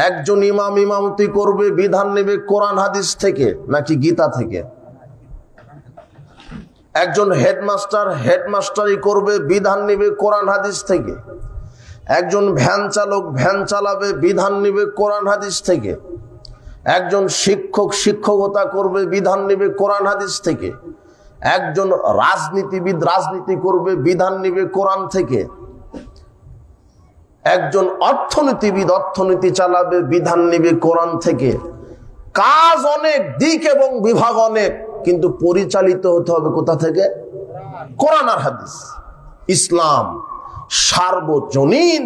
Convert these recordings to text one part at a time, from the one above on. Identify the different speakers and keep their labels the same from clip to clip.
Speaker 1: একজন ইমাম ইমামতি করবে, বিধান নেবে কোরআন হাদিস থেকে নাকি গীতা থেকে? একজন হেডমাস্টার হেডমাস্টারি করবে, বিধান নেবে কোরআন হাদিস থেকে। একজন ভ্যান চালক ভ্যান চালাবে, বিধান নেবে কোরআন হাদিস থেকে। একজন শিক্ষক শিক্ষকতা করবে, বিধান নেবে কোরআন হাদিস থেকে। একজন রাজনীতিবিদ রাজনীতি করবে, বিধান নেবে কোরআন থেকে। একজন অর্থনীতিবিদ অর্থনীতি চালাবে, বিধান নেবে কোরআন থেকে। কাজ অনেক, দিক এবং বিভাগ অনেক, কিন্তু পরিচালিত হতে হবে কোথা থেকে? কোরআন আর হাদিস। ইসলাম সার্বজনীন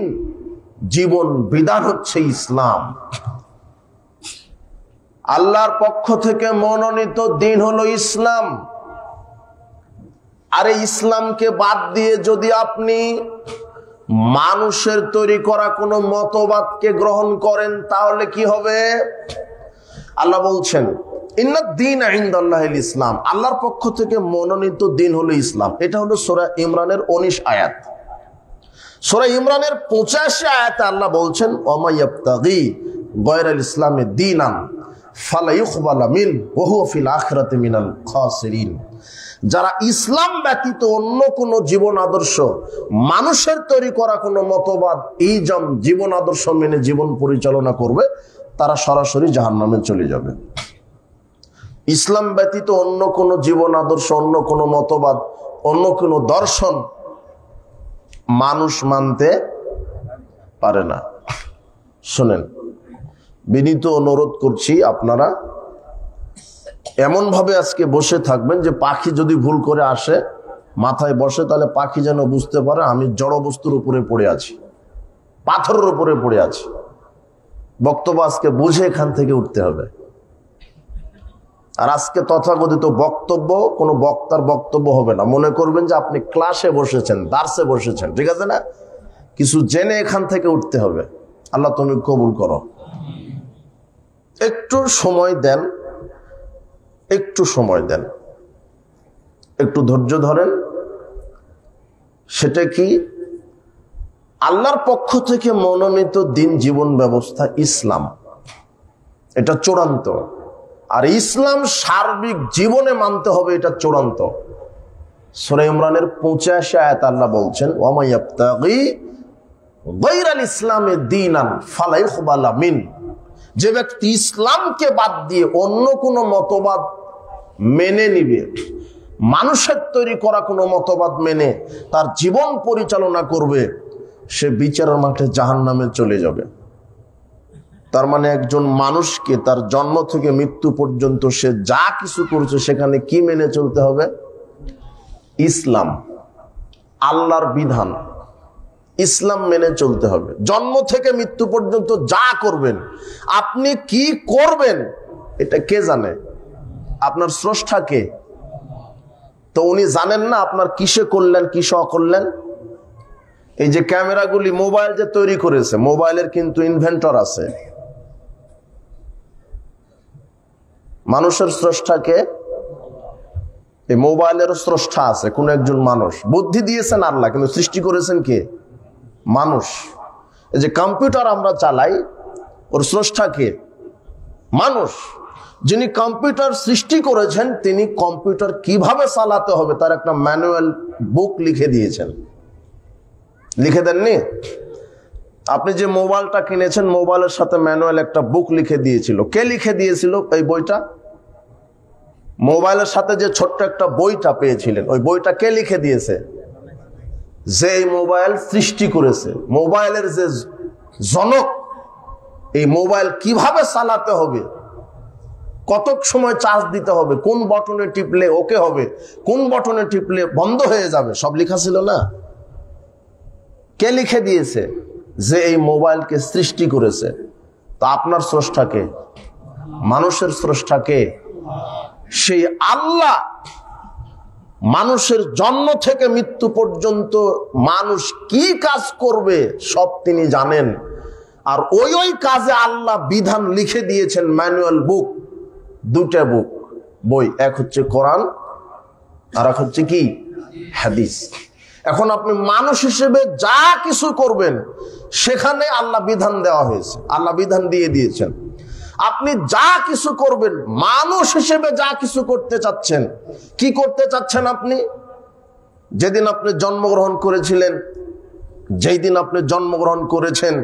Speaker 1: জীবন বিধান হচ্ছে ইসলাম। আল্লাহর পক্ষ থেকে মনোনীত দিন হলো ইসলাম। আর এই ইসলামকে বাদ দিয়ে যদি আপনি মানুষের তৈরি করা কোনো মতবাদকে গ্রহণ করেন তাহলে কি হবে? আল্লাহ বলছেন ইন্নাদ-দীন ইনদাল্লাহিল ইসলাম, আল্লাহর পক্ষ থেকে মনোনীত দিন হলো ইসলাম। এটা হলো সূরা ইমরানের 19 আয়াত। সূরা ইমরানের 85 আয়াতে আল্লাহ বলছেন ওয়া ইয়াবতাগি গায়রাল ইসলামি দীনান ফালা ইউকবালা মিন ওয়া হুয়া ফিল আখিরাতি মিনাল খাসিরিন। যারা ইসলাম ব্যতীত অন্য কোন জীবন আদর্শ, মানুষের তৈরি করা কোনো মতবাদ, এই জীবন আদর্শ মেনে জীবন পরিচালনা করবে, তারা সরাসরি জাহান্নামে চলে যাবে। ইসলাম ব্যতীত অন্য কোন জীবন আদর্শ, অন্য কোন মতবাদ, অন্য কোন দর্শন মানুষ মানতে পারে না। শুনেন, বিনীত অনুরোধ করছি, আপনারা এমন ভাবে আজকে বসে থাকবেন যে পাখি যদি ভুল করে আসে মাথায় বসে, তাহলে পাখি যেন বুঝতে পারে আমি জড় বস্তুর উপরে পড়ে আছি, পাথরের উপরে পড়ে আছি। বক্তব্য আজকে বুঝে এখান থেকে উঠতে হবে। আর আজকে তথাকথিত বক্তব্য কোনো বক্তার বক্তব্য হবে না। মনে করবেন যে আপনি ক্লাসে বসেছেন, দার্সে বসেছেন, ঠিক আছে না? কিছু জেনে এখান থেকে উঠতে হবে। আল্লাহ তুমি কবুল করো। একটু সময় দেন, একটু সময় দেন, একটু ধৈর্য ধরেন। সেটা কি? আল্লাহর পক্ষ থেকে মনোনীত দিন জীবন ব্যবস্থা ইসলাম, এটা চূড়ান্ত। আর ইসলাম সার্বিক জীবনে মানতে হবে, এটা চূড়ান্ত। সূরা ইমরানের 85 আয়াত আল্লাহ বলছেন ওয়া মান ইয়াবতাগি গায়রাল ইসলামি দীনান ফালা ইউকবালা মিন। যে ব্যক্তি ইসলামকে বাদ দিয়ে অন্য কোনো মতবাদ মেনে নিবে, মানুষের তৈরি করা কোনো মতবাদ মেনে তার জীবন পরিচালনা করবে, সে বিচারের মাঠে জাহান্নামে চলে যাবে। তার মানে একজন মানুষকে তার জন্ম থেকে মৃত্যু পর্যন্ত সে যা কিছু করছে সেখানে কি মেনে চলতে হবে? ইসলাম, আল্লাহর বিধান, ইসলাম মেনে চলতে হবে। জন্ম থেকে মৃত্যু পর্যন্ত যা করবেন, আপনি কি করবেন এটা কে জানে? আপনার স্রষ্টা কে? তো উনি জানেন না আপনার কিসে করলেন কিসে অকরলেন? এই যে ক্যামেরাগুলি মোবাইল যে তৈরি করেছে, মোবাইলের কিন্তু ইনভেন্টর আছে। মানুষের স্রষ্টাকে, এই মোবাইলের স্রষ্টা আছে কোন একজন মানুষ। বুদ্ধি দিয়েছেন আল্লাহ, কিন্তু সৃষ্টি করেছেন কে? মানুষ। এই যে কম্পিউটার আমরা চালাই, ওর স্রষ্টা কে? মানুষ। যিনি কম্পিউটার সৃষ্টি করেছেন তিনি কম্পিউটার কিভাবে চালাতে হবে তার একটা ম্যানুয়াল বুক লিখে দিয়েছেন। লিখে দেননি? আপনি যে মোবাইলটা কিনেছেন, মোবাইলের সাথে ম্যানুয়াল একটা বুক লিখে দিয়েছিল। কে লিখে দিয়েছিল এই বইটা? মোবাইলের সাথে যে ছোট্ট একটা বইটা পেয়েছিলেন, ওই বইটা কে লিখে দিয়েছে? যে মোবাইল সৃষ্টি করেছে, মোবাইলের যে জনক, এই মোবাইল কিভাবে চালাতে হবে, কত সময় চার্জ দিতে হবে, কোন বটনে টিপলে ওকে হবে, কোন বটনে টিপলে বন্ধ হয়ে যাবে, সব লেখা ছিল না? কে লিখে দিয়েছে? যে এই মোবাইলকে সৃষ্টি করেছে। তা আপনার স্রষ্টাকে, মানুষের স্রষ্টাকে? সেই আল্লাহ মানুষের জন্ম থেকে মৃত্যু পর্যন্ত মানুষ কি কাজ করবে সব তিনি জানেন। আর ওই কাজে আল্লাহ বিধান লিখে দিয়েছেন, ম্যানুয়াল বুক, দুটা বুক, বই। এক হচ্ছে কোরআন আর এক হচ্ছে কি? হাদিস। এখন আপনি মানুষ হিসেবে যা কিছু করবেন সেখানে আল্লাহ বিধান দেওয়া হয়েছে, আল্লাহ বিধান দিয়ে দিয়েছেন। আপনি যা কিছু করবেন, মানুষ হিসেবে যা কিছু করতে চাচ্ছেন, কি করতে চাচ্ছেন আপনি? যেদিন আপনি জন্মগ্রহণ করেছিলেন, যেই দিন আপনি জন্মগ্রহণ করেছেন,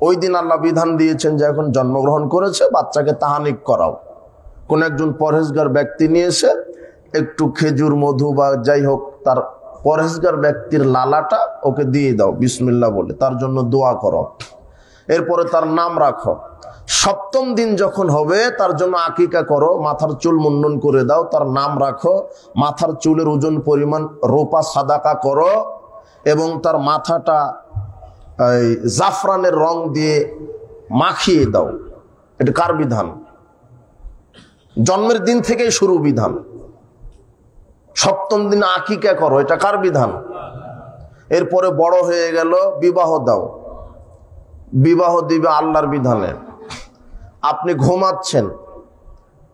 Speaker 1: ওই দিন আল্লাহ বিধান দিয়েছেন যে এখন জন্মগ্রহণ করেছে, বাচ্চাকে তাহানিক করাও। কোন একজন পরহেজগার ব্যক্তি নিয়েছে, একটু খেজুর, মধু বা যাই হোক, তার পরহেজগার ব্যক্তির লালাটা ওকে দিয়ে দাও বিসমিল্লাহ বলে, তার জন্য দোয়া করো, এরপরে তার নাম রাখো। সপ্তম দিন যখন হবে তার জন্য আকিকা করো, মাথার চুল মুন্ডন করে দাও, তার নাম রাখো, মাথার চুলের ওজন পরিমাণ রূপা সাদাকা করো এবং তার মাথাটা জাফরানের রং দিয়ে মাখিয়ে দাও। এটা কার বিধান? জন্মের দিন থেকেই শুরু বিধান। সপ্তম দিন আকিকা করো, এটা কার বিধান? এরপরে বড় হয়ে গেল, বিবাহ দাও, বিবাহ দিবে আল্লাহর বিধানে। আপনি ঘুমাচ্ছেন,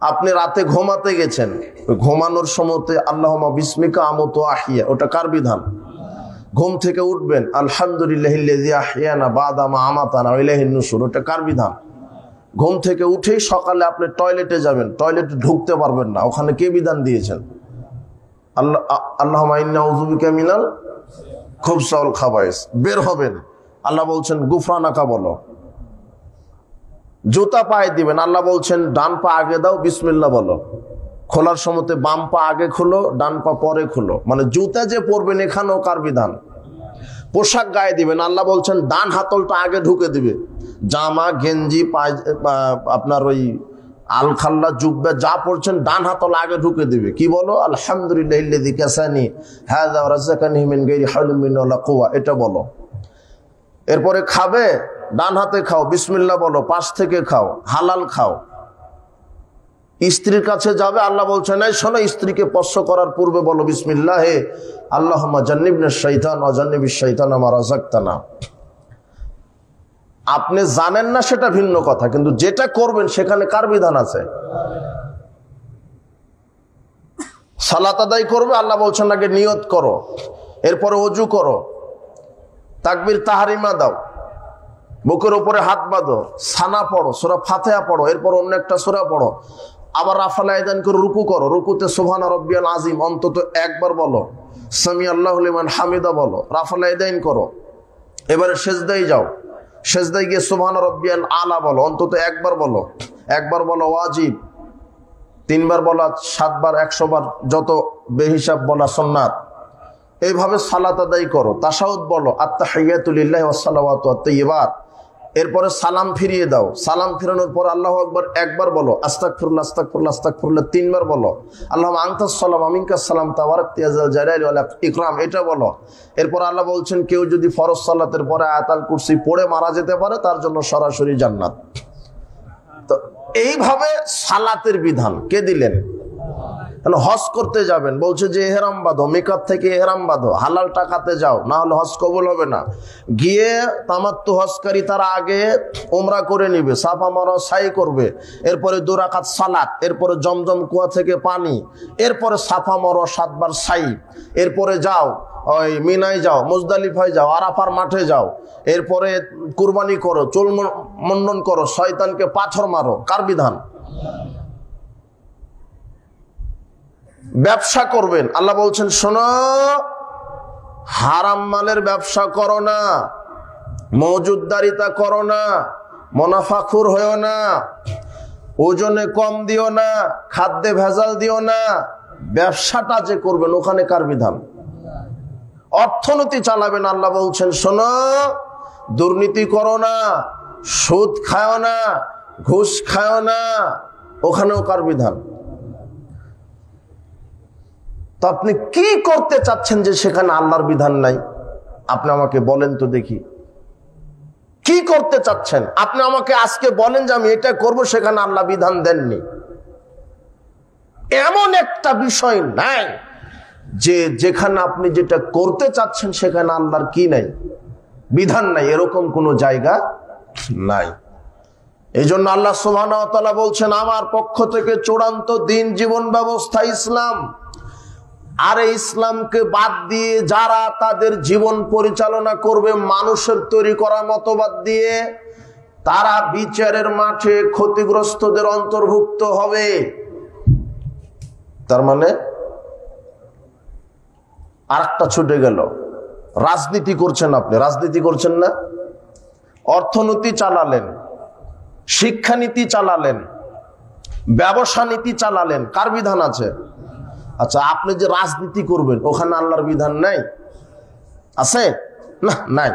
Speaker 1: আপনি রাতে ঘুমাতে গেছেন, ঘুমানোর সময়তে আল্লাহুম্মা বিসমিকা আমুতু আহিয়া, ওটা কার বিধান? ঘুম থেকে উঠবেন, আলহামদুলিল্লাহিল্লাযী আহইয়ানা বা'দা মা আমাতানা ওয়া ইলাইহিন নুশুর, ওটা কার বিধান? ঘুম থেকে উঠেই সকালে আপনি টয়লেটে যাবেন, টয়লেটে ঢুকতে পারবেন না, ওখানে কে বিধান দিয়েছেন? আল্লাহুম্মা ইন্না আউযু বিকা মিনাল খুবসি ওয়াল খাবায়েস। বের হবেন, আল্লাহ বলছেন গুফরানাকা বলো। জুতা পায়ে দিবেন, আল্লাহ বলছেন ডান পা আগে দাও, বিসমিল্লাহ বলো। খোলার সময়তে বাম পা আগে খুলো, ডান পা পরে খুলো। মানে জুতা যে পরবেন এখানেও কার বিধান? পোশাক গায়ে দিবেন, আল্লাহ বলছেন ডান হাতলটা আগে ঢুকে দিবে। জামা, গেঞ্জি, আপনার ওই আলখাল্লা, জুব্বা যা পড়ছেন ডান হাতল আগে ঢুকে দিবে। কি বলো? আলহামদুলিল্লাহিল্লাযী কাসানি হাযা ওয়া রাযাকানি মিন গায়রি হাওলিন মিন্নি ওয়ালা কুওয়া, এটা বলো। এরপরে খাবে, ডান হাতে খাও, বিসমিল্লাহ বলো, পাশ থেকে খাও, হালাল খাও। স্ত্রীর কাছে যাবে, আল্লাহ বলছেন এই শোনো, স্ত্রীকে স্পর্শ করার পূর্বে বলো বিসমিল্লাহ, হে আল্লাহুম্মা জান্নিবনা শাইতান ওয়া জান্নিবিশ শাইতানা মা রাযাকতানা। আপনি জানেন না সেটা ভিন্ন কথা, কিন্তু যেটা করবেন সেখানে কার বিধান আছে? সালাত আদায় করবে, আল্লাহ বলছেন আগে নিয়ত করো, এরপরে ওযু করো, তাকবীর তাহরিমা দাও, বুকের উপরে হাত বাঁধো, সানা পড়ো, সূরা ফাতিহা পড়ো, এরপর অন্য একটা সূরা পড়ো, আবার রাফাল আয়দান করে রুকু করো, রুকুতে সুবহান রাব্বিয়াল আযীম অন্তত একবার বলো, সামি আল্লাহু লিমান হামিদা বলো, রাফাল আয়দান করো। এবারে সিজদায় যাও, সিজদায় গিয়ে সুবহান রাব্বিয়াল আলা বলো, অন্তত একবার বলো, একবার বলো ওয়াজিব, 3 বার বলা, 7 বার, 100 বার, যত বেহিসাব বলা সুন্নাত। এইভাবে সালাত আদায় করো, তাশাহুদ বলো, আত-তাহিয়াতু লিল্লাহি ওয়াস সালাওয়াতু আত-তাইয়্যিবাত। এরপরে সালাম ফিরিয়ে দাও, সালাম ফিরানোর পর আল্লাহু আকবার একবার বলো, আস্তাগফিরুল্লাহ আস্তাগফিরুল্লাহ আস্তাগফিরুল্লাহ 3 বার বলো, আল্লাহুম্মা আনতাস সালাম ওয়া মিনকাস সালাম তাবারাকতা ইয়া যাল জালালি ওয়াল ইকরাম, এটা বলো। এরপর আল্লাহ বলছেন কেউ যদি ফরজ সালাতের পরে আয়াতুল কুরসি পড়ে মারা যেতে পারে তার জন্য সরাসরি জান্নাত। তো এইভাবে সালাতের বিধান কে দিলেন? হজ করতে যাবেন, বলছে যে এহরাম বাঁধো, মিকাত থেকে এহরাম বাঁধো, হালাল টাকাতে যাও, না হলে হজ কবুল হবে না। গিয়ে তামাত্তু হজকারী তারা আগে উমরা করে নিবে, সাফা মারওয়া সাই করবে, এরপরে 2 রাকাত সালাত, এরপরে জমজম কুয়া থেকে পানি, এরপরে সাফা মারওয়া 7 বার সাই, এরপরে যাও ওই মিনায় যাও, মুজদালিফায় যাও, আরাফার মাঠে যাও, এরপরে কুরবানি করো, চুল মুন্ডন করো, শয়তানকে পাথর মারো। কার বিধান? ব্যবসা করবেন, আল্লাহ বলছেন শোনো, হারাম মালের ব্যবসা করো না, মজুদদারিতা করো না, মুনাফাখুর হয়েও না, ওজনে কম দিও না, খাদ্যে ভেজাল দিও না। ব্যবসাটা যে করবেন ওখানে কার বিধান? অর্থনীতি চালাবেন, আল্লাহ বলছেন শোনো, দুর্নীতি করো না, সুদ খাও না, ঘুষ খাও না, ওখানেও কার বিধান? তো আপনি কি করতে চাচ্ছেন যে সেখানে আল্লাহর বিধান নাই? আপনি আমাকে বলেন তো দেখি, কি করতে চাচ্ছেন? আপনি আমাকে আজকে বলেন যে আমি এটা করব, সেখানে আল্লাহ বিধান দেননি। এমন একটা বিষয় নাই যে যেখানে আপনি যেটা করতে চাচ্ছেন সেখানে আল্লাহর কি নাই, বিধান নাই, এরকম কোনো জায়গা নাই। এই জন্য আল্লাহ সুবহানাহু ওয়া তাআলা বলছেন আমার পক্ষ থেকে চূড়ান্ত দিন জীবন ব্যবস্থা ইসলাম। আর এই ইসলামকে বাদ দিয়ে যারা তাদের জীবন পরিচালনা করবে মানুষের তৈরি করা মতবাদ দিয়ে, তারা বিচারের মাঠে ক্ষতিগ্রস্তদের অন্তর্ভুক্ত হবে। তার মানে আরেকটা ছুটে গেল, রাজনীতি করছেন আপনি, রাজনীতি করছেন না, অর্থনীতি চালালেন, শিক্ষানীতি চালালেন, ব্যবসা নীতি চালালেন, কার বিধান আছে? আচ্ছা, আপনি যে রাজনীতি করবেন ওখানে আল্লাহর বিধান নাই? আছে না? নাই।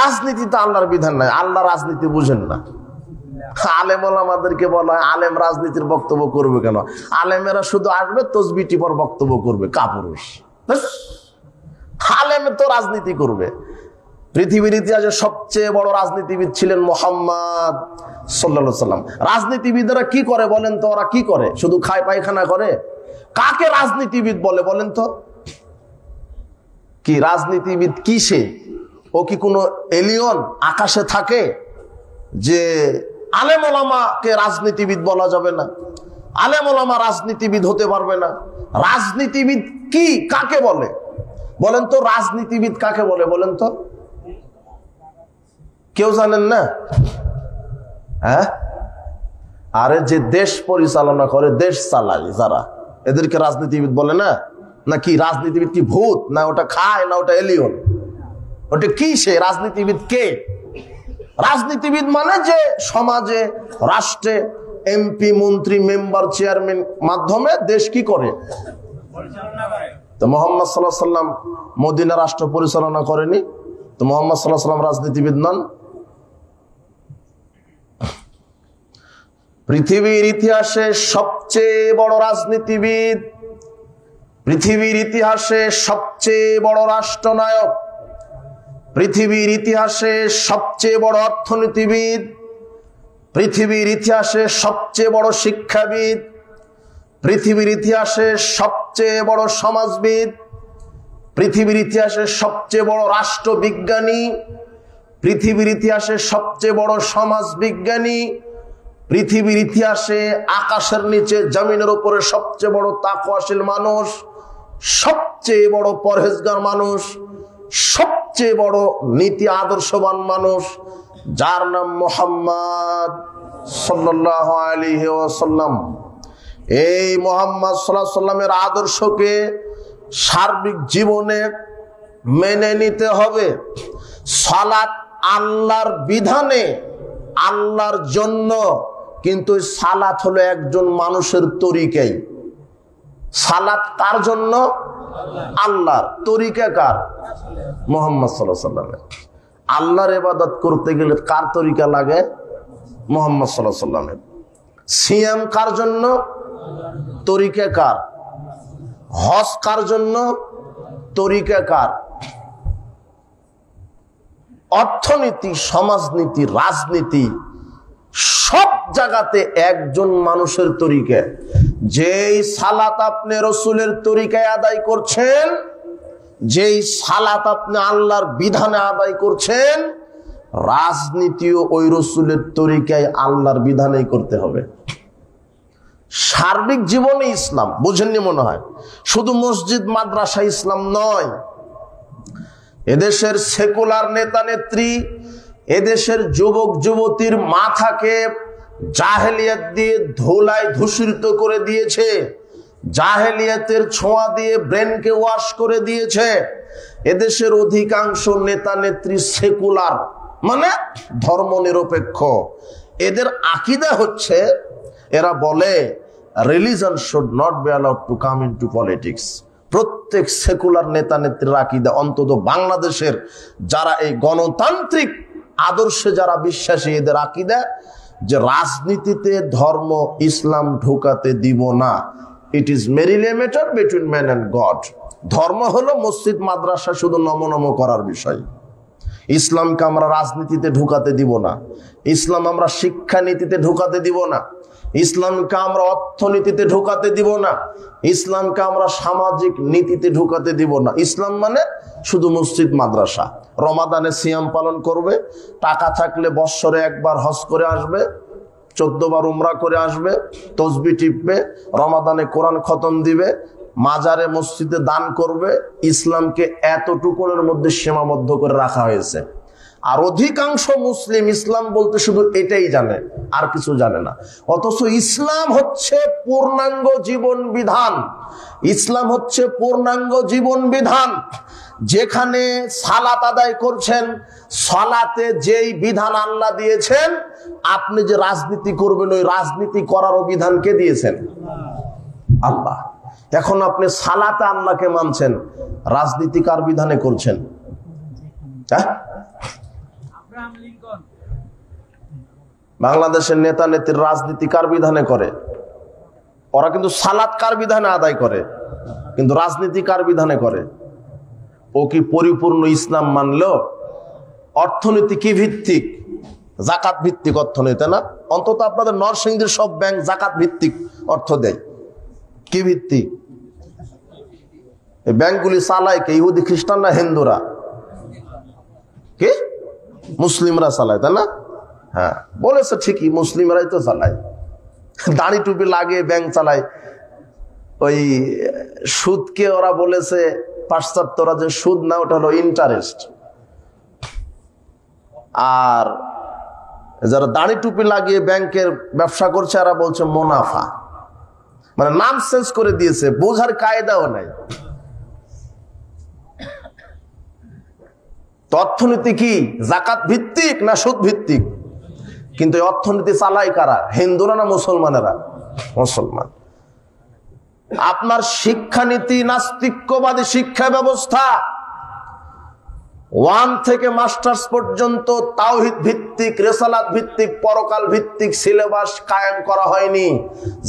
Speaker 1: রাজনীতিতে আল্লাহর বিধান নাই, আল্লাহ রাজনীতি বুঝেন না। আলেম ওলামাদেরকে বলা হয় আলেম রাজনীতির বক্তব্য করবে কেন? আলেমেরা শুধু আসবে তসবিহ টিপার বক্তব্য করবে, কাপুরুষ। আলেম তো রাজনীতি করবে। পৃথিবীর ইতিহাসে সবচেয়ে বড় রাজনীতিবিদ ছিলেন মুহাম্মদ সাল্লাল্লাহু আলাইহি সাল্লাম। রাজনীতিবিদরা কি করে বলেন তো? ওরা কি করে? শুধু খায় পায়খানা করে? কাকে রাজনীতিবিদ বলে বলেন তো? কি রাজনীতিবিদ কিসে? ও কি কোনো এলিয়ন আকাশে থাকে যে আলেম ওলামাকে রাজনীতিবিদ বলা যাবে না? আলেম ওলামা রাজনীতিবিদ হতে পারবে না। রাজনীতিবিদ কি, কাকে বলে বলেন তো? রাজনীতিবিদ কাকে বলে বলেন তো? কেউ জানেন না? হ্যাঁ, আরে যে দেশ পরিচালনা করে, দেশ চালায় যারা, এদেরকে রাজনীতিবিদ বলে না? নাকি রাজনীতিবিদ কি ভূত? না ওটা খায়, না ওটা এলিয়ন? ওটা কি? সে রাজনীতিবিদ কে? রাজনীতিবিদ মানে যে সমাজে, রাষ্ট্রে এমপি, মন্ত্রী, মেম্বার, চেয়ারম্যান মাধ্যমে দেশ কি করে? তো মুহাম্মদ সাল্লাল্লাহু আলাইহি সাল্লাম মদিনা রাষ্ট্র পরিচালনা করেনি? তো মুহাম্মদ সাল্লাল্লাহু আলাইহি সাল্লাম রাজনীতিবিদ নন? পৃথিবীর ইতিহাসে সবচেয়ে বড় রাজনীতিবিদ, পৃথিবীর ইতিহাসে সবচেয়ে বড় রাষ্ট্রনায়ক, পৃথিবীর ইতিহাসে সবচেয়ে বড় অর্থনীতিবিদ, পৃথিবীর ইতিহাসে সবচেয়ে বড় শিক্ষাবিদ, পৃথিবীর ইতিহাসে সবচেয়ে বড় সমাজবিদ, পৃথিবীর ইতিহাসে সবচেয়ে বড় রাষ্ট্রবিজ্ঞানী, পৃথিবীর ইতিহাসে সবচেয়ে বড় সমাজবিজ্ঞানী, পৃথিবীর ইতিহাসে আকাশের নিচে জমিনের উপরে সবচেয়ে বড় তাকওয়াশীল মানুষ, সবচেয়ে বড় পরহেজগার মানুষ, সবচেয়ে বড় নীতি আদর্শবান মানুষ, যার নাম মুহাম্মদ সাল্লাল্লাহু আলাইহি ওয়াসাল্লাম। এই মুহাম্মদ সাল্লাল্লাহু আলাইহি ওয়াসাল্লামের আদর্শকে সার্বিক জীবনে মেনে নিতে হবে। সালাত আল্লাহর বিধানে, আল্লাহর জন্য, কিন্তু সালাত হলো একজন মানুষের তরিকাই। সালাত কার জন্য? আল্লাহর। তরিকা কার? মুহাম্মদ সাল্লাল্লাহু আলাইহি ওয়াসাল্লামের। আল্লাহর ইবাদত করতে গেলে কার তরিকা লাগে? মুহাম্মদ সাল্লাল্লাহু আলাইহি ওয়াসাল্লামের। সিয়াম কার জন্য? তরিকা কার? হজ কার জন্য? তরিকা কার? অর্থনীতি, সমাজনীতি, রাজনীতি, সব জায়গাতে একজন মানুষের তরিকা। যেই সালাত আপনি রসুলের তরিকায় আদায় করছেন, যেই সালাত আপনি আল্লাহর বিধানে আদায় করছেন, রাজনীতিও ওই রসুলের তরিকায় আল্লাহর বিধানেই করতে হবে। সার্বিক জীবনে ইসলাম, বুঝেননি মনে হয়? শুধু মসজিদ মাদ্রাসা ইসলাম নয়। এদেশের সেকুলার নেতা নেত্রী, এদেশের যুবক যুবতীর মাথাকে জাহেলিয়াত দিয়ে ধুলায় ধূসরিত করে দিয়েছে, জাহেলিয়াতের ছোঁয়া দিয়ে ব্রেনকে ওয়াশ করে দিয়েছে। এদেশের অধিকাংশ নেতা নেত্রী সেকুলার, মানে ধর্মনিরপেক্ষ। এদের আকীদা হচ্ছে, এরা বলে religion should not be allowed to come into politics. প্রত্যেক সেকুলার নেতা নেত্রীর আকীদা, অন্তত বাংলাদেশের যারা এই গণতান্ত্রিক আদর্শে যারা বিশ্বাসী, এদের আকীদা যে রাজনীতিতে ধর্ম ইসলাম ঢোকাতে দিব না। It is merely a matter between man and God. ধর্ম হলো মসজিদ মাদ্রাসা শুধু নমনম করার বিষয়। ইসলামকে আমরা রাজনীতিতে ঢোকাতে দিব না, ইসলাম আমরা শিক্ষানীতিতে ঢোকাতে দিব না, ইসলামকে আমরা অর্থনীতিতে ঢোকাতে দিব না, ইসলামকে আমরা সামাজিক নীতিতে ঢোকাতে দিব না। ইসলাম মানে শুধু মসজিদ মাদ্রাসা। রমাদানে সিয়াম পালন করবে, টাকা থাকলে বৎসরে একবার হজ করে আসবে, 14 বার উমরা করে আসবে, তসবিহ টিপবে, রমাদানে কোরআন খতম দিবে, মাজারে মসজিদে দান করবে, ইসলামকে এতটুকুনের মধ্যে সীমাবদ্ধ করে রাখা হয়েছে। আর অধিকাংশ মুসলিম ইসলাম বলতে শুধু এটাই জানে, আর কিছু জানে না। অথচ ইসলাম হচ্ছে পূর্ণাঙ্গ জীবন বিধান। ইসলাম হচ্ছে পূর্ণাঙ্গ জীবন বিধান। যেখানে সালাত আদায় করছেন, সালাতে যেই বিধান আল্লাহ দিয়েছেন, আপনি যে রাজনীতি করবেন ওই রাজনীতি করারও বিধান কে দিয়েছেন? আল্লাহ। এখন আপনি সালাতে আল্লাহকে মানছেন, রাজনীতি কার বিধানে করছেন? হ্যাঁ, বাংলাদেশের নেতা নেত্রীর রাজনীতি কার বিধানে করে? ওরা কিন্তু সালাত কার বিধানে আদায় করে, কিন্তু রাজনীতি কার বিধানে করে? ও কি পরিপূর্ণ ইসলাম মানলো? অর্থনীতি কি ভিত্তিক? জাকাত ভিত্তিক অর্থনীতি না? অন্তত আপনাদের নরসিংদীর সব ব্যাংক জাকাত ভিত্তিক অর্থ দেয়। কি ভিত্তিক? এই ব্যাংকগুলি চালায় কে? ইহুদি খ্রিস্টান না হিন্দুরা? কি? মুসলিমরা চালায়, তাই না? হ্যাঁ, বলেছে ঠিকই, মুসলিমরাই তো চালায়। দাড়ি টুপি লাগিয়ে ব্যাংক চালায়। ওই সুদকে ওরা বলেছে পাশ্চাত্যরা যে সুদ না, ওটা হলো ইন্টারেস্ট। আর যারা দাড়ি টুপি লাগিয়ে ব্যাংকের ব্যবসা করছে এরা বলছে মুনাফা। মানে নাম চেঞ্জ করে দিয়েছে, বোঝার কায়দাও নাই। তো অর্থনীতি কি জাকাত ভিত্তিক না সুদ ভিত্তিক? কিন্তু অর্থনীতি চালায় কারা? হিন্দুরা না মুসলমানেরা? মুসলমান। আপনার শিক্ষানীতি নাস্তিক্যবাদী শিক্ষা ব্যবস্থা, 1 থেকে মাস্টার্স পর্যন্ত তাওহীদ ভিত্তিক, রিসালাত ভিত্তিক, পরকাল ভিত্তিক সিলেবাস কায়েম করা হয়নি।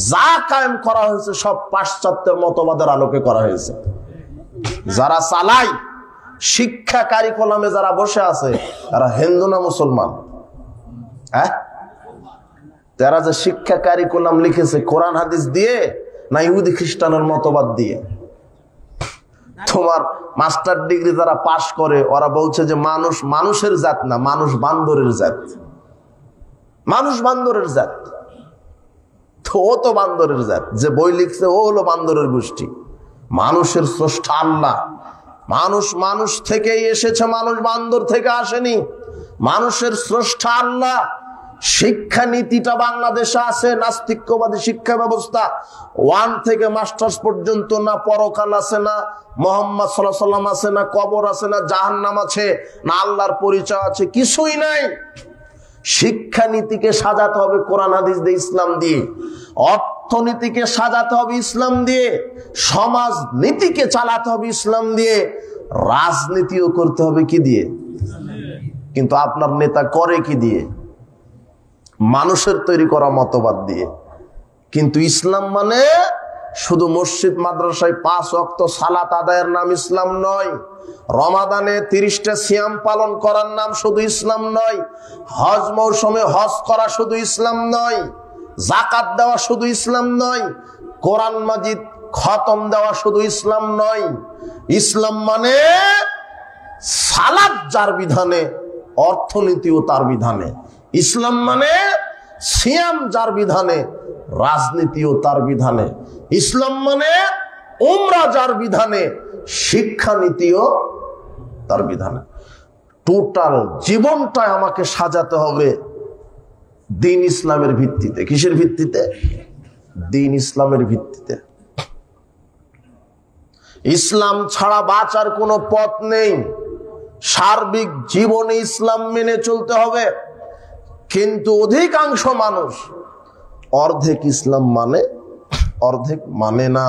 Speaker 1: যা কায়েম করা হয়েছে সব পাশ্চাত্যের মতবাদের আলোকে করা হয়েছে। যারা চালায় শিক্ষা কারিকুলামে, যারা বসে আছে, তারা হিন্দু না মুসলমান? হ্যাঁ, তারা যে শিক্ষা কারিকুলাম লিখেছে কোরআন হাদিস দিয়ে না ইহুদি খ্রিস্টানের মতবাদ দিয়ে? তোমার মাস্টার ডিগ্রি যারা পাশ করে ওরা বলছে যে মানুষ মানুষের জাত না, মানুষ বান্দরের জাত। মানুষ বান্দরের জাত। তো ও তো বান্দরের জাত, যে বই লিখছে ও হলো বান্দরের গোষ্ঠী। মানুষের স্রষ্টা আল্লাহ। মানুষ মানুষ থেকেই এসেছে, মানুষ বান্দর থেকে আসেনি। মানুষের স্রষ্টা আল্লাহ। শিক্ষা নীতিটা বাংলাদেশে আছে নাস্তিক্যবাদী শিক্ষা ব্যবস্থা। 1 থেকে মাস্টার্স পর্যন্ত না পরকাল আছে, না মুহাম্মদ সাল্লাল্লাহু আলাইহি ওয়াসাল্লাম আছে, না কবর আছে, না জাহান্নাম আছে, না আল্লাহর পরিচয় আছে, কিছুই নাই। শিক্ষা নীতিকে সাজাতে হবে কোরআন হাদিস দিয়ে, ইসলাম দিয়ে। অর্থনীতিকে সাজাতে হবে ইসলাম দিয়ে। সমাজ নীতিকে চালাতে হবে ইসলাম দিয়ে। রাজনীতিও করতে হবে কি দিয়ে? কিন্তু আপনার নেতা করে কি দিয়ে? মানুষের তৈরি করা মতবাদ দিয়ে। কিন্তু ইসলাম মানে শুধু মসজিদ মাদ্রাসায় 5 ওয়াক্ত সালাত আদায়ের নাম ইসলাম নয়। রমাদানে 30টা সিয়াম পালন করার নাম শুধু ইসলাম নয়। হজ মৌসুমে হজ করা শুধু ইসলাম নয়। যাকাত দেওয়া শুধু ইসলাম নয়। কোরআন মাজিদ খতম দেওয়া শুধু ইসলাম নয়। ইসলাম মানে সালাত যার বিধানে, অর্থনীতিও তার বিধানে। ইসলাম মানে সিয়াম যার বিধানে, রাজনীতিও তার বিধানে। ইসলাম মানে উমরা যার বিধানে, শিক্ষানীতিও তার বিধানে। টোটাল জীবনটাই আমাকে সাজাতে হবে দ্বীন ইসলামের ভিত্তিতে। কিসের ভিত্তিতে? দ্বীন ইসলামের ভিত্তিতে। ইসলাম ছাড়া বাঁচার কোনো পথ নেই। সার্বিক জীবনে ইসলাম মেনে চলতে হবে। কিন্তু অধিকাংশ মানুষ অর্ধেক ইসলাম মানে, অর্ধেক মানে না।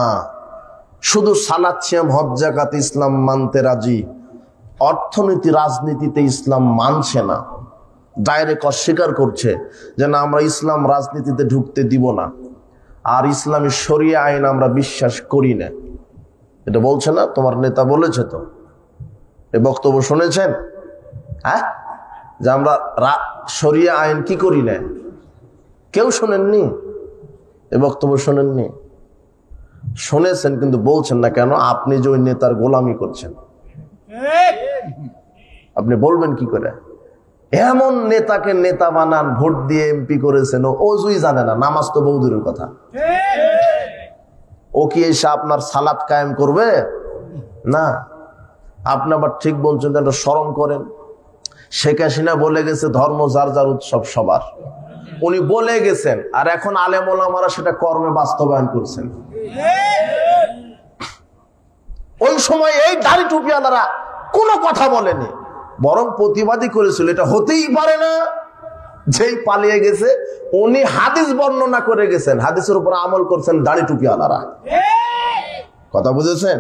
Speaker 1: শুধু সালাত সিয়াম হজ যাকাত ইসলাম মানতে রাজি, অর্থনীতি রাজনীতিতে ইসলাম মানছে না। ডাইরেক্ট অস্বীকার করছে যে না, আমরা ইসলাম রাজনীতিতে ঢুকতে দিব না, আর ইসলামী শরিয়া আইন আমরা বিশ্বাস করি না। এটা বলছে না? তোমার নেতা বলেছে তো, এই বক্তব্য শুনেছেন? হ্যাঁ, যে আমরা শরিয়া আইন কি করি না। কেউ শোনেননি? এই বক্তব্য শোনেননি? শুনেছেন কিন্তু বলছেন না কেন? আপনি যে ওই নেতার গোলামি করছেন। আপনি বলবেন কি করে? এমন নেতাকে নেতা বানান, ভোট দিয়ে এমপি করেছেন, ও অজুই জানে না, নামাজ তো বহু দূরের কথা। ও কি এসে আপনার সালাত কায়েম করবে না। আপনি আবার ঠিক বলছেন, একটা শরম করেন। শেখ হাসিনা বলে গেছে ধর্ম যার যার উৎসব সবার, উনি বলে গেছেন, আর এখন আলেম ওলামারা সেটা কর্মে বাস্তবায়ন করছেন। ওই সময় এই দাড়ি টুপিওয়ালারা কোনো কথা বলেনি, বরং প্রতিবাদী করেছিল এটা হতেই পারে না। যেই পালিয়ে গেছে উনি হাদিস বর্ণনা করে গেছেন, হাদিসের উপর আমল করছেন দাড়ি টুপিওয়ালারা। কথা বুঝেছেন?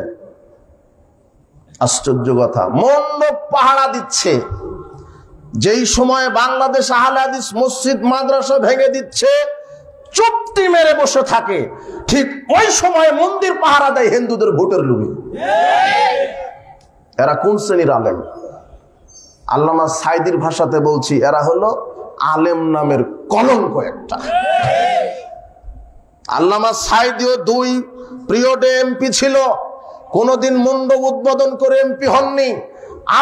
Speaker 1: আশ্চর্য কথা। মণ্ডপ পাহারা দিচ্ছে, যেই সময় বাংলাদেশ আহলে হাদিস মসজিদ মাদ্রাসা ভেঙে দিচ্ছে, চুপটি মেরে বসে থাকে, ঠিক ওই সময় মন্দির পাহারা দেয় হিন্দুদের ভোটের লোভে। এরা কোন শ্রেণীর আলেম? আল্লামা সাইদির ভাষাতে বলছি, এরা হলো আলেম নামের কলঙ্ক একটা। আল্লামা সাইদিও 2 পিরিয়ডে এমপি ছিল, কোনদিন মণ্ডপ উদ্বোধন করে এমপি হননি।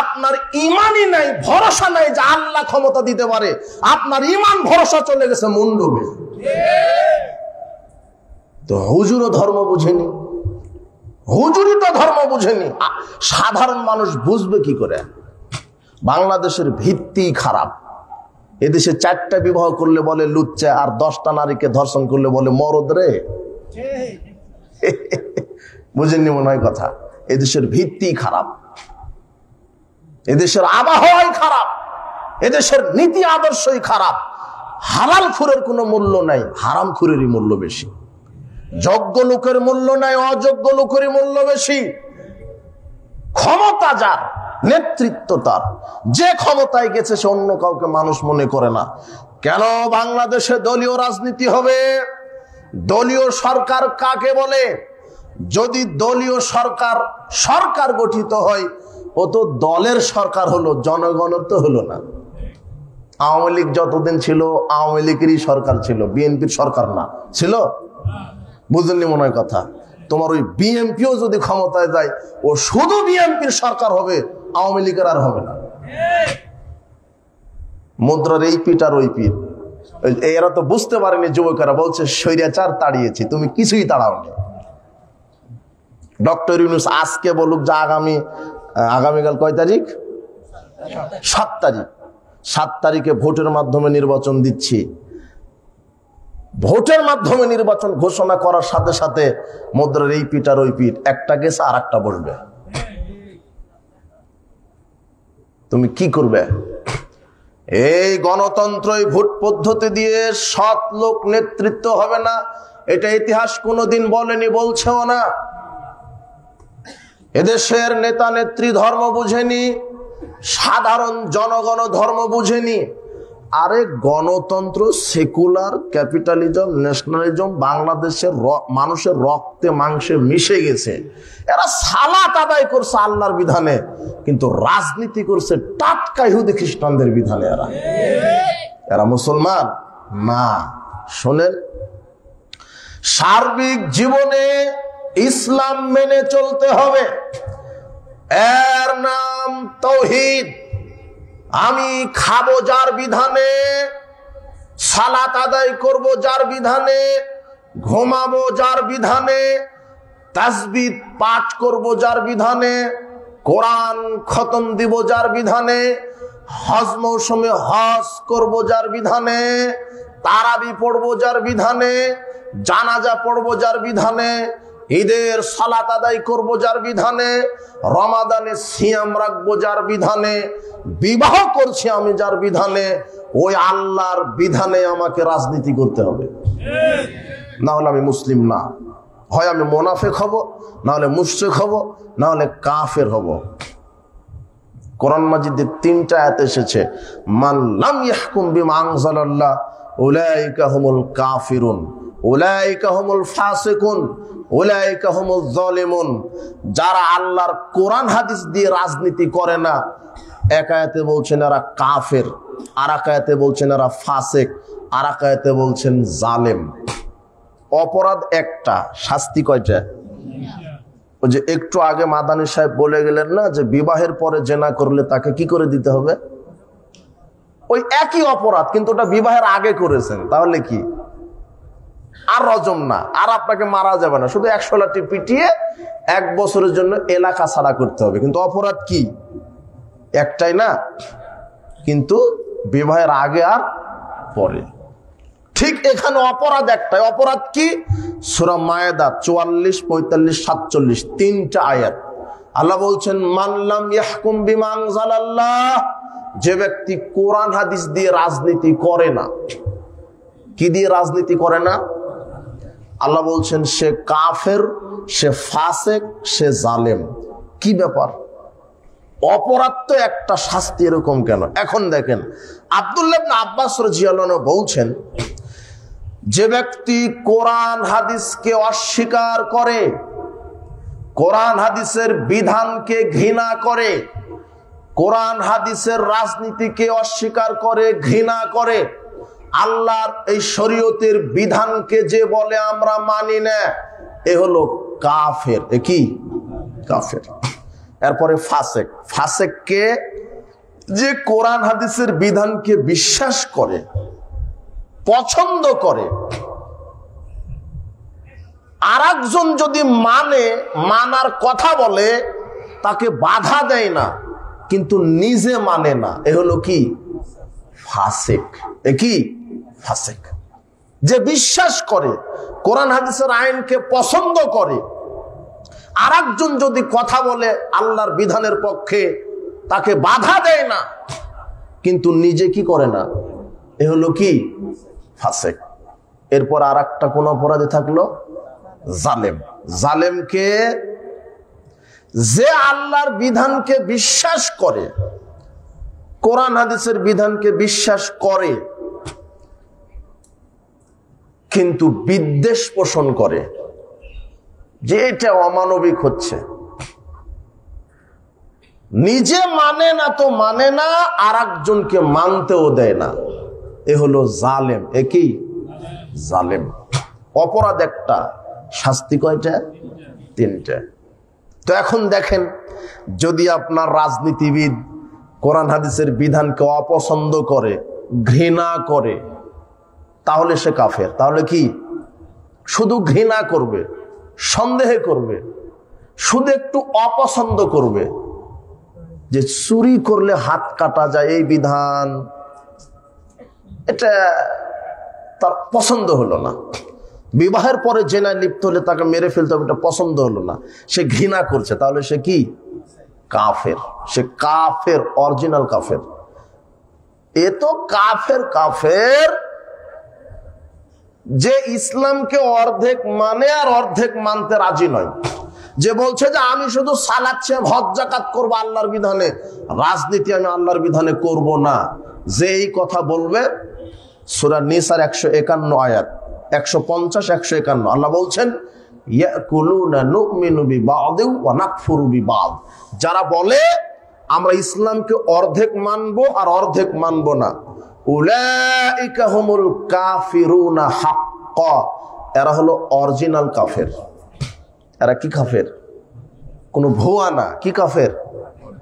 Speaker 1: আপনার ইমানই নাই, ভরসা নাই যে আল্লাহ ক্ষমতা দিতে পারে, আপনার ইমান ভরসা চলে গেছে মণ্ডপে। তো হুজুরও ধর্ম বুঝেনি, হুজুরই তো ধর্ম বুঝেনি, সাধারণ মানুষ বুঝবে কি করে? বাংলাদেশের ভিত্তি খারাপ। এদেশে 4টা বিবাহ করলে বলে লুচ্চা, আর 10টা নারীকে ধর্ষণ করলে বলে মরদ রে। বুঝেননি মনে হয় কথা? এদেশের ভিত্তি খারাপ, এদেশের আবহাওয়াই খারাপ, এদেশের নীতি আদর্শই খারাপ। হালাল খুরের কোনো মূল্য নাই, হারাম খুরেরই মূল্য বেশি। যোগ্য লোকের মূল্য নাই, অযোগ্য লোকেরই মূল্য বেশি। ক্ষমতা যার, নেতৃত্ব তার, যে ক্ষমতায় গেছে সে অন্য কাউকে মানুষ মনে করে না। কেন বাংলাদেশে দলীয় রাজনীতি হবে? দলীয় সরকার কাকে বলে? যদি দলীয় সরকার গঠিত হয়, ও তো দলের সরকার হলো, জনগণের তো হলো না। আওয়ামী লীগ যতদিন ছিল আওয়ামী লীগেরই সরকার ছিল, বিএনপির সরকার না ছিল। বুঝলেননি মনে হয় কথা? তোমার ওই বিএনপিও যদি ক্ষমতায় যায়, ও শুধু বিএনপির সরকার হবে, আওয়ামী লীগের আর হবে না। মুদ্রার এই পিঠ আর ওই পিঠ। এরা তো বুঝতে পারেনি, যুবকেরা বলছে স্বৈরাচার তাড়িয়েছি, তুমি কিছুই তাড়াওনি। ডক্টর ইউনূস আজকে বলুক যে আগামীকাল কয় তারিখ? 7 তারিখ। 7 তারিখে ভোটের মাধ্যমে নির্বাচন দিচ্ছি। ভোটের মাধ্যমে নির্বাচন ঘোষণা করার সাথে সাথে মুদ্রার এই পিঠ আর ওই পিঠ, একটা গেছে আর একটা বসবে। তুমি কি করবে? এই গণতন্ত্রই ভোট পদ্ধতি দিয়ে সৎ লোক নেতৃত্ব হবে না, এটা ইতিহাস কোনোদিন বলেনি, বলছেও না। এদেশের নেতা নেত্রী ধর্ম বুঝেনি, সাধারণ জনগণ ধর্ম বুঝেনি। আরে গণতন্ত্র, সেকুলার, ক্যাপিটালিজম, ন্যাশনালিজম বাংলাদেশের মানুষের রক্তে মাংসে মিশে গেছে। এরা সালাত আদায় করছে আল্লাহর বিধানে, কিন্তু রাজনীতি করছে টাটকা ইহুদি খ্রিস্টানদের বিধানে। এরা মুসলমান না। শোনেন, সার্বিক জীবনে ইসলাম মেনে চলতে হবে। এর নাম তাওহীদ। আমি খাবো যার বিধানে, সালাত আদায় করব যার বিধানে, ঘুমাবো যার বিধানে, তাসবিহ পাঠ করব যার বিধানে, কোরআন খতম দিব যার বিধানে, হজ মৌসুমে হজ করব যার বিধানে, তারাবি পড়ব যার বিধানে, জানাজা পড়ব যার বিধানে, ঈদের সালাত আদায় করব যার বিধানে, রমাদানে সিয়াম রাখবো যার বিধানে, বিবাহ করছি আমি যার বিধানে, ওই আল্লাহর বিধানে আমাকে রাজনীতি করতে হবে, না হলে আমি মুসলিম না। হয় আমি মুনাফিক হব, না হলে মুশরিক হব, না হলে কাফের হব। কোরআন মাজিদে 3টা আয়াত এসেছে, মান লাম ইয়াহকুম বিমা আনজালাল্লাহ উলাইকা হুমুল কাফিরুন উলাইকা হুমুল ফাসিকুন উলাইকা হুমুজ জালিমুন। যারা আল্লাহর কোরআন হাদিস দিয়ে রাজনীতি করে না, এক আয়াতে বলছেন এরা কাফের, আর এক আয়াতে বলছেন এরা ফাসিক, আর এক আয়াতে বলছেন জালেম। অপরাধ একটা, শাস্তি কয়টা? ওই যে একটু আগে মাদানী সাহেব বলে গেলেন না যে বিবাহের পরে জেনা করলে তাকে কি করে দিতে হবে? ওই একই অপরাধ, কিন্তু ওটা বিবাহের আগে করেছেন, তাহলে কি আর রজম না, আর আপনাকে মারা যাবে না, শুধু 100 লাঠি পিটিয়ে 1 বছরের জন্য এলাকা ছাড়া করতে হবে। কিন্তু অপরাধ কি? একটাই না, কিন্তু বিবাহের আগে আর পরে। ঠিক এখানে অপরাধ একটাই। অপরাধ কি? সূরা মায়েদা 44, 45, 47 তিনটা আয়াত। আল্লাহ বলছেন, মান লাম ইয়াহকুম বিমা আনজালাল্লাহ, যে ব্যক্তি কোরআন হাদিস দিয়ে রাজনীতি করে না। কি দিয়ে রাজনীতি করে না? আল্লাহ বলছেন সে কাফের, সে ফাসেক, সে জালেম। কি ব্যাপার? অপরাধ তো একটা, শাস্তি এরকম কেন? এখন দেখেন, আব্দুল্লাহ ইবনে আব্বাস রাদিয়াল্লাহু আনহু বলছেন, যে ব্যক্তি কোরআন হাদিসকে অস্বীকার করে, কোরআন হাদিসের বিধানকে ঘৃণা করে, কোরআন হাদিসের রাজনীতিকে অস্বীকার করে, ঘৃণা করে, আল্লাহর এই শরীয়তের বিধানকে যে বলে আমরা মানি না, এ হলো কাফের। এ কি? কাফের। এরপরে ফাসেক। ফাসেককে যে কোরআন হাদিসের বিধানকে বিশ্বাস করে, পছন্দ করে, আর একজন যদি মানে, মানার কথা বলে, তাকে বাধা দেয় না, কিন্তু নিজে মানে না, এ হলো কি? ফাসেক। এ কি? ফাসেক। যে বিশ্বাস করে, কোরআন হাদিসের আইনকে পছন্দ করে, আর একজন যদি কথা বলে আল্লাহর বিধানের পক্ষে, তাকে বাধা দেয় না, কিন্তু নিজে কি করে না, এ হলো কি? ফাসেক। এরপর আর একটা কোন অপরাধী থাকলো? জালেম। জালেমকে যে আল্লাহর বিধানকে বিশ্বাস করে, কোরআন হাদিসের বিধানকে বিশ্বাস করে, কিন্তু বিদ্বেষ পোষণ করে যে এটা অমানবিক হচ্ছে, নিজে মানে না তো মানে না, আর একজনকে মানতেও দেয় না, এ হলো জালেম। এ কি? জালেম। অপরাধ একটা, শাস্তি কয়টা? তিনটা। তো এখন দেখেন, যদি আপনার রাজনীতিবিদ কোরআন হাদিসের বিধানকে অপছন্দ করে, ঘৃণা করে, তাহলে সে কাফের। তাহলে কি? শুধু ঘৃণা করবে, সন্দেহ করবে, শুধু একটু অপছন্দ করবে, যে চুরি করলে হাত কাটা যায় এই বিধান, এটা তার পছন্দ হলো না। বিবাহের পরে জেনায় লিপ্ত হলে তাকে মেরে ফেলতে হবে, এটা পছন্দ হলো না, সে ঘৃণা করছে, তাহলে সে কি? কাফের। সে কাফের, অরিজিনাল কাফের। এ তো কাফের। কাফের যে ইসলামকে অর্ধেক মানে আর অর্ধেক মানতে রাজি নয়, যে বলছে যে আমি শুধু সালাত হজ যাকাত করবো আল্লাহর বিধানে, রাজনীতি আমি আল্লাহর বিধানে করব না, যে এই কথা বলবে, সূরা নিসার 151 আয়াত 150, 151 আল্লাহ বলছেন, ইয়াকুলুনা নুমিনু বিবাদি ওয়া নাকফুরু বিবাদ, যারা বলে আমরা ইসলামকে অর্ধেক মানবো আর অর্ধেক মানবো না, উলাইকা হুমুল কাফিরুনা হাক্কা, এরা হলো অরিজিনাল কাফের। এরা কি কাফের? কোনো ভুয়া না। কি কাফের?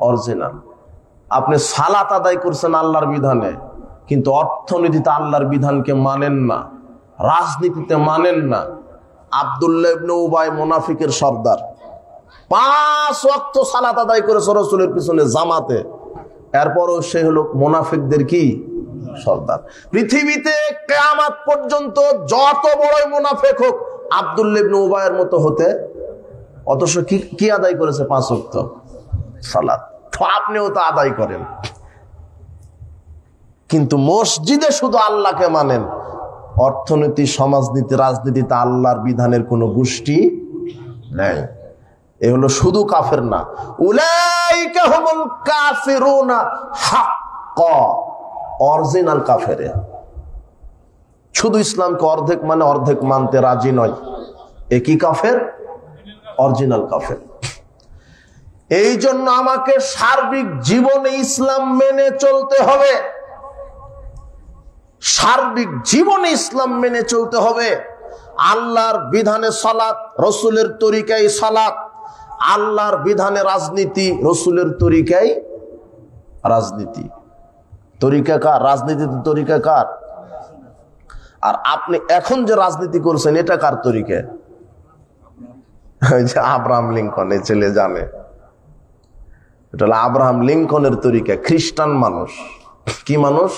Speaker 1: অরিজিনাল। আপনি সালাত আদায় করছেন আল্লাহর বিধানে, কিন্তু অর্থনীতিতে আল্লাহর বিধানকে মানেন না, রাজনীতিতে মানেন না। আব্দুল্লাহ ইবনে উবাই মুনাফিকের সর্দার, 5 ওয়াক্ত সালাত আদায় করেছে রাসূলের পিছনে জামাতে, এরপরও সে হলো মুনাফিকদের কি? সর্দার। পৃথিবীতে কিয়ামত পর্যন্ত যত বড়ই মুনাফিক হোক, আব্দুল্লাহ ইবনে উবাইয়ের মতো হতে, অথচ কি আদায় করেছে? 5 ওয়াক্ত সালাত। তো আপনিও তো আদায় করেন, কিন্তু মসজিদে শুধু আল্লাহকে মানেন, অর্থনীতি, সমাজনীতি, রাজনীতিতে আল্লাহর বিধানের কোনো গোষ্ঠী নেই। এ হলো শুধু কাফের না, উলাইকা হুমুল কাফিরুনা হাক্কা, অরিজিনাল কাফের। শুধু ইসলামকে অর্ধেক মানে অর্ধেক মানতে রাজি নয়, এ কি কাফের? অরিজিনাল কাফের। এই জন্য আমাকে সার্বিক জীবনে ইসলাম মেনে চলতে হবে, সার্বিক জীবনে ইসলাম মেনে চলতে হবে। আল্লাহর বিধানে সালাত, রসুলের তরিকায় সালাত, আল্লাহর বিধানে রাজনীতি, রসুলের তরিকায় রাজনীতি। তরিকা কার? রাজনীতিতে তরিকা কার? আর আপনি এখন যে রাজনীতি করছেন এটা কার তরিকে? ওই যে আব্রাহাম লিঙ্কন, এই ছেলে জানে, এটা হলো আব্রাহাম লিঙ্কনের তরিকা। খ্রিস্টান মানুষ, কি মানুষ?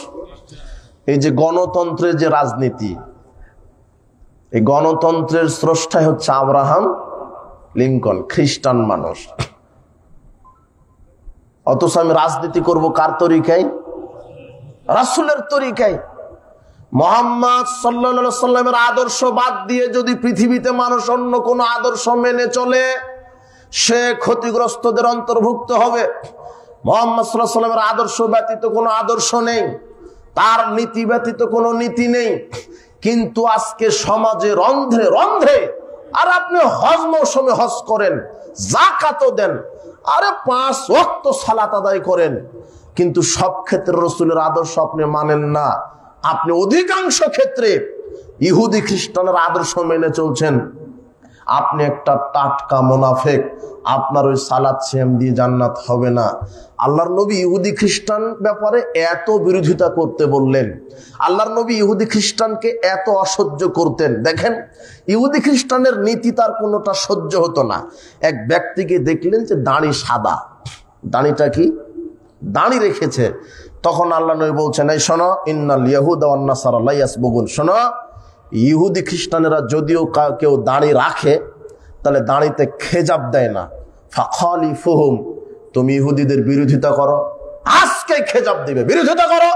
Speaker 1: এই যে গণতন্ত্রের যে রাজনীতি, এই গণতন্ত্রের স্রষ্টাই হচ্ছে আব্রাহাম লিঙ্কন, খ্রিস্টান মানুষ। অথচ আমি রাজনীতি করব কার তরিকায়? রাসূলের তরিকায়। মুহাম্মদ সাল্লাল্লাহু আলাইহি সাল্লামের আদর্শ বাদ দিয়ে যদি পৃথিবীতে মানুষ অন্য কোন আদর্শ মেনে চলে, সে ক্ষতিগ্রস্তদের অন্তর্ভুক্ত হবে। মুহাম্মদ সাল্লাল্লাহু আলাইহি সাল্লামের আদর্শ ব্যতীত কোনো আদর্শ নেই, তার নীতি ব্যতীত কোনো নীতি নেই। কিন্তু আজকে সমাজে রন্ধ্রে রন্ধ্রে, আর আপনি হজ মৌসুমে হজ করেন, যাকাতও দেন, আরে 5 ওয়াক্ত সালাত আদায় করেন, কিন্তু সব ক্ষেত্রে রাসূলের আদর্শ আপনি মানেন না। আপনি অধিকাংশ ক্ষেত্রে ইহুদি খ্রিস্টানের আদর্শ মেনে চলছেন। আপনি একটা টাটকা মুনাফিক। আপনার ওই সালাত সিয়াম দিয়ে জান্নাত হবে না। আল্লাহর নবী ইহুদি খ্রিস্টান ব্যাপারে এত বিরোধিতা করতে বললেন, আল্লাহর নবী ইহুদি খ্রিস্টানকে এত অসহ্য করতেন। দেখেন, ইহুদি খ্রিস্টানের নীতি তার কোনোটা সহ্য হতো না। এক ব্যক্তিকে দেখলেন যে দাড়ি সাদা, দাড়িটা কি? দাড়ি রেখেছে। তখন আল্লাহ নবী বলছেন, এই শোনো, ইন্নাল ইয়াহুদা ওয়ান নাসারা লা ইয়াসবুগুন, শোনো, ইহুদি খ্রিস্টানেরা যদিও কেউ দাড়ি রাখে তাহলে দাড়িতে খেজাব দেয় না। ফাখালিফুহুম, তুমি ইহুদিদের বিরোধিতা করো, আজকে খেজাব দিবে, বিরোধিতা করো।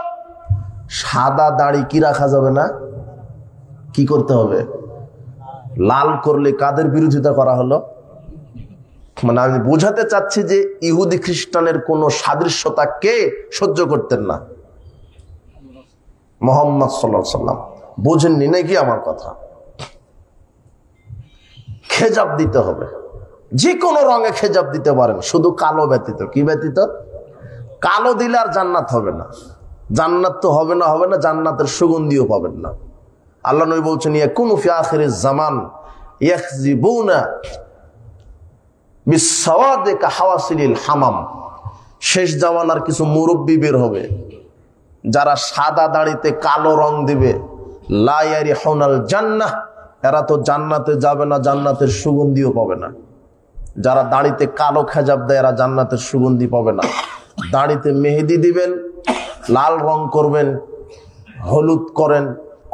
Speaker 1: সাদা দাড়ি কি রাখা যাবে না? কি করতে হবে? লাল করলে কাদের বিরোধিতা করা হলো? মানে আমি বোঝাতে চাচ্ছি যে ইহুদি খ্রিস্টানের কোন সাদৃশ্যতা কে সহ্য করতেন না? মুহাম্মদ সাল্লাল্লাহু আলাইহি ওয়াসাল্লাম। বোঝেননি নাকি আমার কথা? খেজাব দিতে হবে, যে কোনো রঙে খেজাব দিতে পারেন, শুধু কালো ব্যতীত। কি ব্যতীত? কালো দিলে আর জান্নাত হবে না। জান্নাত তো হবে না, জান্নাতের সুগন্ধিও পাবেন না। আল্লাহ নবী বলছেন, ইয়াকুনু ফি আখিরিজ জামান ইয়াখজিবুনা বিসসাওয়াদি কাহাওয়াসিলিল হামাম। শেষ জামানার কিছু মুরব্বি বের হবে, যারা সাদা দাড়িতে কালো রং দিবে। লা ইয়ারিহুনাল জান্নাহ, এরা তো জান্নাতে যাবে না, জান্নাতের সুগন্ধিও পাবে না। যারা দাড়িতে কালো খেজাব দেয় এরা জান্নাতের সুগন্ধি পাবে না। দাড়িতে মেহেদি দিবেন, লাল রং করবেন, হলুদ করেন,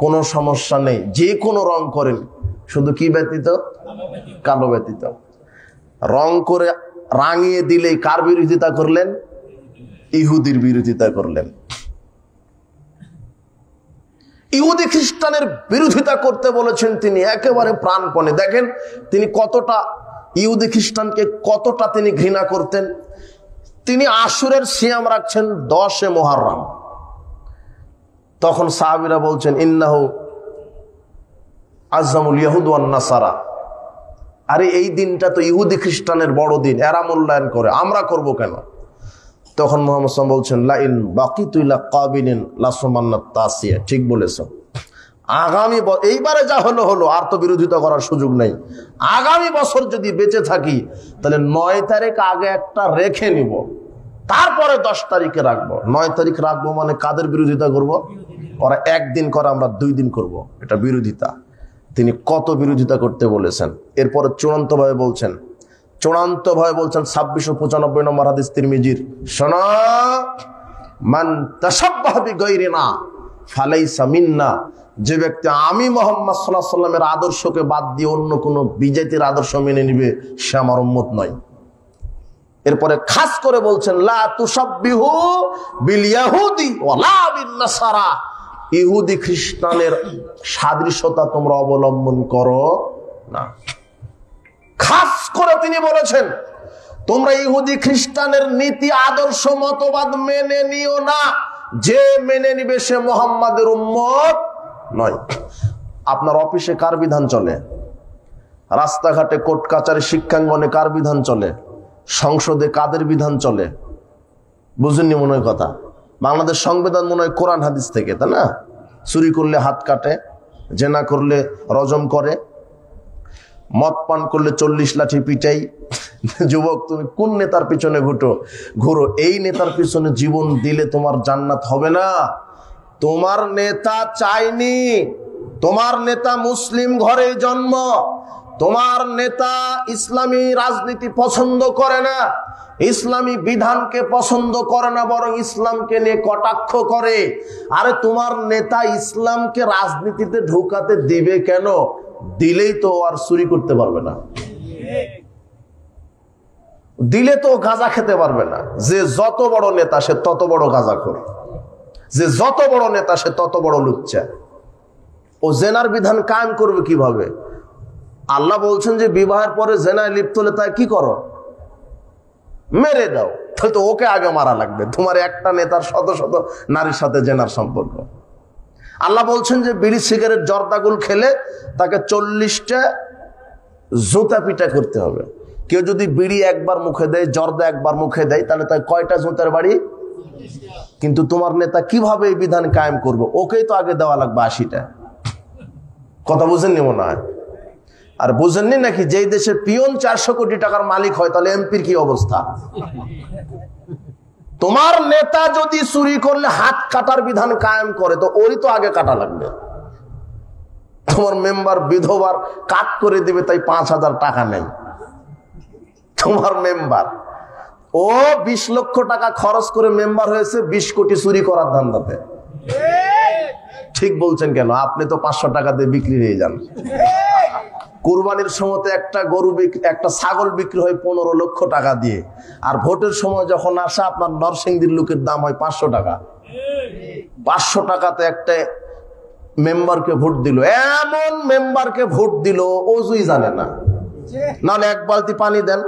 Speaker 1: কোনো সমস্যা নেই, যে কোনো রং করেন, শুধু কি ব্যতীত? কালো ব্যতীত। রং করে রাঙিয়ে দিলেই কার বিরোধিতা করলেন? ইহুদির বিরোধিতা করলেন। ইহুদি খ্রিস্টানের বিরোধিতা করতে বলেছেন তিনি একেবারে প্রাণপণে। দেখেন তিনি কতটা ইহুদি খ্রিস্টানকে কতটা তিনি ঘৃণা করতেন। তিনি আশুরের সিয়াম রাখছেন 10 মুহররম। তখন সাহাবীরা বলছেন, ইন্নাহু আযযামুল ইয়াহুদ ওয়ান নাসারা, আরে এই দিনটা তো ইহুদি খ্রিস্টানের বড় দিন, এরা মূল্যায়ন করে, আমরা করব কেন? তখন মুহাম্মদ সাল্লাল্লাহু আলাইহি ওয়াসাল্লাম বলছেন, লা ইন বাকিতু ইলা কাবিলিন লাসমান্নাত তাসিয়া, ঠিক বলেছো, আগামী এইবারে যা হলো হলো, আর তো বিরোধিতা করার সুযোগ নেই। আগামী বছর যদি বেঁচে থাকি তাহলে 9 তারিখ আগে একটা রেখে নিব, তারপরে 10 তারিখে রাখবো। 9 তারিখ রাখবো মানে কাদের বিরোধিতা করব? ওরা একদিন করে, আমরা 2 দিন করব, এটা বিরোধিতা। তিনি কত বিরোধিতা করতে বলেছেন। এরপরে চূড়ান্তভাবে বলছেন 2695 নম্বর হাদিস তিরমিজির, শোনা, মান তাশাব্বাহা বিগাইরিনা ফালাইসা মিন্না, যে ব্যক্তি আমি মুহাম্মদ সাল্লাল্লাহু আলাইহি ওয়াসাল্লামের আদর্শকে বাদ দিয়ে অন্য কোন বিজাতির আদর্শ মেনে নিবে, সে আমার উম্মত নয়। এরপরে খাস করে বলছেন, লা তুসাব্বিহু বিল ইয়াহুদি ওয়ালা বিন নাসারা, ইহুদি খ্রিস্টানের সাদৃশ্যতা তোমরা অবলম্বন করো না। খাস করে তিনি বলেছেন, তোমরা ইহুদি খ্রিস্টানের নীতি আদর্শ মতবাদ মেনে নিও না, যে মেনে নিবে সে মুহাম্মাদের উম্মত নয়। আপনার অফিসে কার বিধান চলে? রাস্তাঘাটে, কোর্ট কাচারি, শিক্ষাঙ্গনে কার বিধান চলে? সংসদে কাদের বিধান চলে? বুঝেননি মনে হয় কথা? বাংলাদেশ সংবিধান মনে হয় কোরআন হাদিস থেকে, তাই না? চুরি করলে হাত কাটে, জেনা করলে রজম করে, মদ পান করলে 40 লাঠি পিটাই। যুবক, তুমি কোন নেতার পিছনে ঘুরো? এই নেতার পিছনে জীবন দিলে তোমার জান্নাত হবে না। তোমার নেতা চাইনি তোমার নেতা মুসলিম ঘরে জন্ম, তোমার নেতা ইসলামী রাজনীতি পছন্দ করে না, ইসলামী বিধানকে পছন্দ করে না, বরং ইসলামকে নিয়ে কটাক্ষ করে। আরে তোমার নেতা ইসলামকে রাজনীতিতে ঢোকাতে দিবে কেন? দিলেই তো আর চুরি করতে পারবে না, দিলে তো গাঁজা খেতে পারবে না। যে যত বড় নেতা সে তত বড় গাঁজাখোর, যে যত বড় নেতা সে তত বড় লুচ্চা। ও জেনার বিধান কায়েম করবে কিভাবে? আল্লাহ বলছেন যে বিবাহের পরে জেনায় লিপ্ত হলে তাই কি করো? মেরে দাও। তাহলে তো ওকে আগে মারা লাগবে। তোমার একটা নেতার শত শত নারীর সাথে জেনার সম্পর্ক। আল্লাহ বলছেন যে বিড়ি সিগারেট জর্দাগুল খেলে তাকে 40টা জুতা পিটা করতে হবে। কেউ যদি বিড়ি একবার মুখে দেয়, জর্দা একবার মুখে দেয়, তাহলে তাই কয়টা জুতার বাড়ি? কিন্তু তোমার নেতা কিভাবে এই বিধান কায়েম করবে? ওকেই তো আগে দেওয়া লাগবে 80টা। কথা বুঝেননি মনে হয়? আর বুঝেননি নাকি যেই দেশের পিয়ন 400 কোটি টাকার মালিক হয়, তাহলে এমপির কি অবস্থা? তোমার নেতা যদি চুরি করলে হাত কাটার বিধান কায়েম করে, তো ওরই তো আগে কাটা লাগবে। তোমার মেম্বার বিধবার কাট করে দিবে, তাই 5000 টাকা নেই। তোমার মেম্বার ও 20 লক্ষ টাকা খরচ করে মেম্বার হয়েছে 20 কোটি চুরি করার ধান্দাতে। ঠিক বলছেন কেন? আপনি তো 500 টাকা দিয়ে বিক্রি হয়ে যান। কুরবানির সময় একটা গরু একটা ছাগল বিক্রি হয় 15 লক্ষ টাকা দিয়ে, আর ভোটের সময় যখন আসে আপনার নরসিংদীর লোকের দাম হয় 500 টাকা। 500 টাকাতে একটা মেম্বারকে ভোট দিল, এমন মেম্বারকে ভোট দিল অজুই জানে না। নাহলে এক বালতি পানি দেন,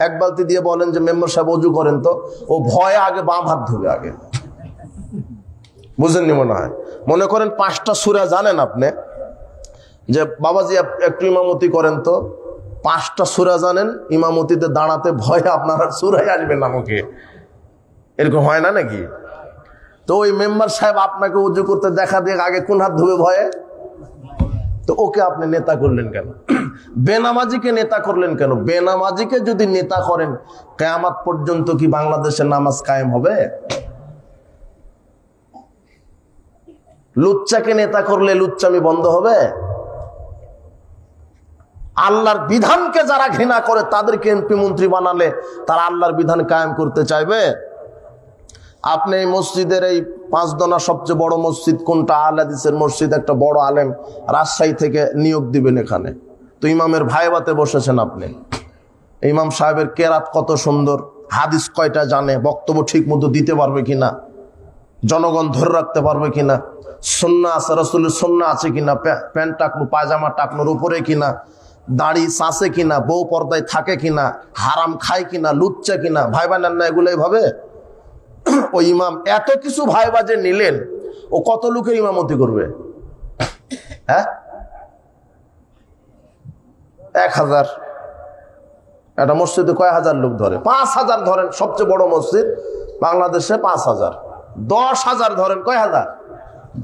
Speaker 1: এক বালতি দিয়ে বলেন যে মেম্বার সাহেব অজু করেন, তো ও ভয়ে আগে বাম হাত ধুবে আগে। বুঝেননি মনে হয়? মনে করেন 5টা সূরা জানেন আপনি, যে বাবাজি একটু ইমামতি করেন, তো 5টা সূরা জানেন, ইমামতিতে দাঁড়াতে ভয়ে আপনার সূরাই আসবে না মুখে। এরকম হয় না নাকি? তো ওই মেম্বার সাহেব আপনাকে উজু করতে দেখা দিয়ে আগে কোন হাত ধুবে? ভয়ে। তো ওকে আপনি নেতা করলেন কেন? বেনামাজিকে নেতা করলেন কেন? বেনামাজিকে যদি নেতা করেন, কিয়ামত পর্যন্ত কি বাংলাদেশের নামাজ কায়েম হবে? লুচ্চাকে নেতা করলে লুচ্চামি বন্ধ হবে? আল্লাহর বিধানকে যারা ঘৃণা করে তাদেরকে এমপি মন্ত্রী বানালে তারা আল্লাহর বিধান কায়েম করতে চাইবে? আপনি এই মসজিদের এই 5 দোনা সবচেয়ে বড় মসজিদ কোনটা? আহলে হাদিসের মসজিদ। একটা বড় আলেম রাজশাহী থেকে নিয়োগ দিবেন এখানে, তো ইমামের ভাইবাতে বসেছেন আপনি। ইমাম সাহেবের কেরাত কত সুন্দর, হাদিস কয়টা জানে, বক্তব্য ঠিক মতো দিতে পারবে কিনা, জনগণ ধরে রাখতে পারবে কিনা, সুন্নাহ আছে, রাসূলের সুন্নাহ আছে কিনা, প্যান্ট টাকনু পায়জামা টাকনুর উপরে কিনা, দাড়ি চাষে কিনা, বউ পর্দায় থাকে কিনা, হারাম খায় কিনা, লুচ্চা কিনা, ভাইবা নেন না এগুলো এইভাবে? ওই ইমাম এত কিছু ভাইবা যে নিলেন, ও কত লোকের ইমামতি করবে? হ্যাঁ, 1000। একটা মসজিদে কয় হাজার লোক ধরে? 5000 ধরেন, সবচেয়ে বড় মসজিদ বাংলাদেশে 5000। 10,000 ধরেন, কয় হাজার?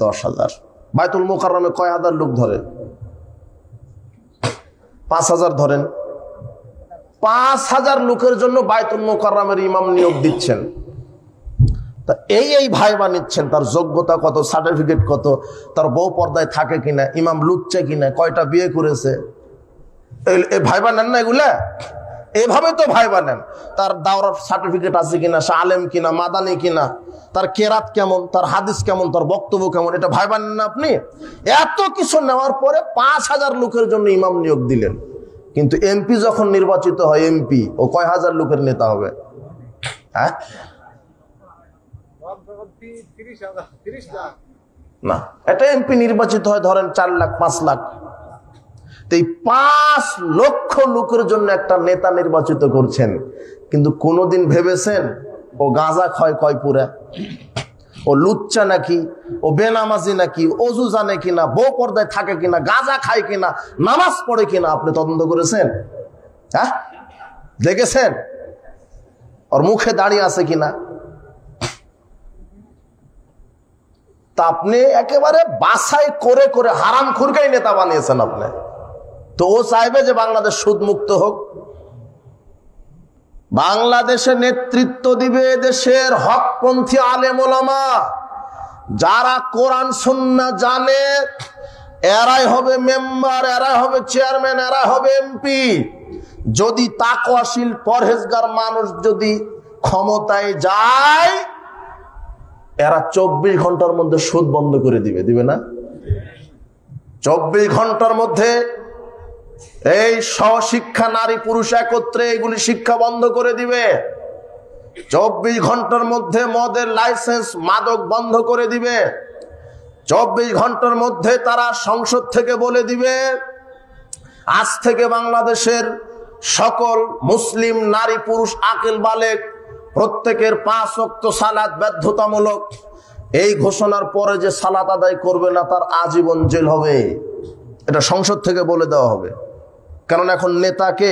Speaker 1: 10,000। বাইতুল মুকাররমে কয় হাজার লোক ধরে? 5000 ধরেন। 5000 লোকের জন্য বাইতুল মুকাররমের ইমাম নিয়োগ দিচ্ছেন। তা এই ভাইবা নিচ্ছেন, তার যোগ্যতা কত, সার্টিফিকেট কত, তার বউ পর্দায় থাকে কিনা, ইমাম লুচ্চা কিনা, কয়টা বিয়ে করেছে, এই ভাইবা নেন না এগুলা? এভাবে তো ভাইবা নেন। তার দাওরাত সার্টিফিকেট আছে কিনা, সে আলেম কিনা, মাদানি কিনা, তার কেরাত কেমন, তার হাদিস কেমন, তার বক্তব্য কেমন, এটা ভাইবা নেন না আপনি? এত কিছু নেওয়ার পরে 5000 লোকের জন্য ইমাম নিয়োগ দিলেন, কিন্তু এমপি যখন নির্বাচিত হয়, এমপি ও কয় হাজার লোকের নেতা হবে? হ্যাঁ, না, এটা এমপি নির্বাচিত হয় ধরেন 4 লাখ 5 লাখ। এই 5 লক্ষ লোকের জন্য একটা নেতা নির্বাচিত করছেন, কিন্তু কোনোদিন ভেবেছেন ও গাঁজা খায় কয় পুরা, ও লুচ্চা নাকি, ও বেনামাজি নাকি, অজু জানে কিনা, বউ পর্দায় থাকে কিনা, গাঁজা খায় কিনা, নামাজ পড়ে কিনা, আপনি তদন্ত করেছেন? হ্যাঁ, দেখেছেন ওর মুখে দাঁড়িয়ে আছে কিনা? তা আপনি একেবারে বাছাই করে করে হারাম খুরকাই নেতা বানিয়েছেন আপনি। তো ও চাইবে যে বাংলাদেশ সুদ মুক্ত হোক? বাংলাদেশে নেতৃত্ব দিবে দেশের হকপন্থী আলেম ওলামা, যারা কোরআন সুন্নাহ জানে এরাই হবে মেম্বার, এরাই হবে চেয়ারম্যান, এরাই হবে এমপি। যদি তাকওয়াশীল পরহেজগার মানুষ যদি ক্ষমতায় যায়, এরা 24 ঘন্টার মধ্যে সুদ বন্ধ করে দিবে, দিবে না? 24 ঘন্টার মধ্যে এই স্বশিক্ষা, নারী পুরুষ একত্রে এগুলি শিক্ষা বন্ধ করে দিবে। 24 ঘন্টার মধ্যে মদের লাইসেন্স, মাদক বন্ধ করে দিবে। 24 ঘন্টার মধ্যে তারা সংসদ থেকে বলে দিবে আজ থেকে বাংলাদেশের সকল মুসলিম নারী পুরুষ আকিল বালেক প্রত্যেকের 5 ওয়াক্ত সালাত বাধ্যতামূলক। এই ঘোষণার পরে যে সালাত আদায় করবে না তার আজীবন জেল হবে। এটা সংসদ থেকে বলে দেওয়া হবে। কারণ এখন নেতাকে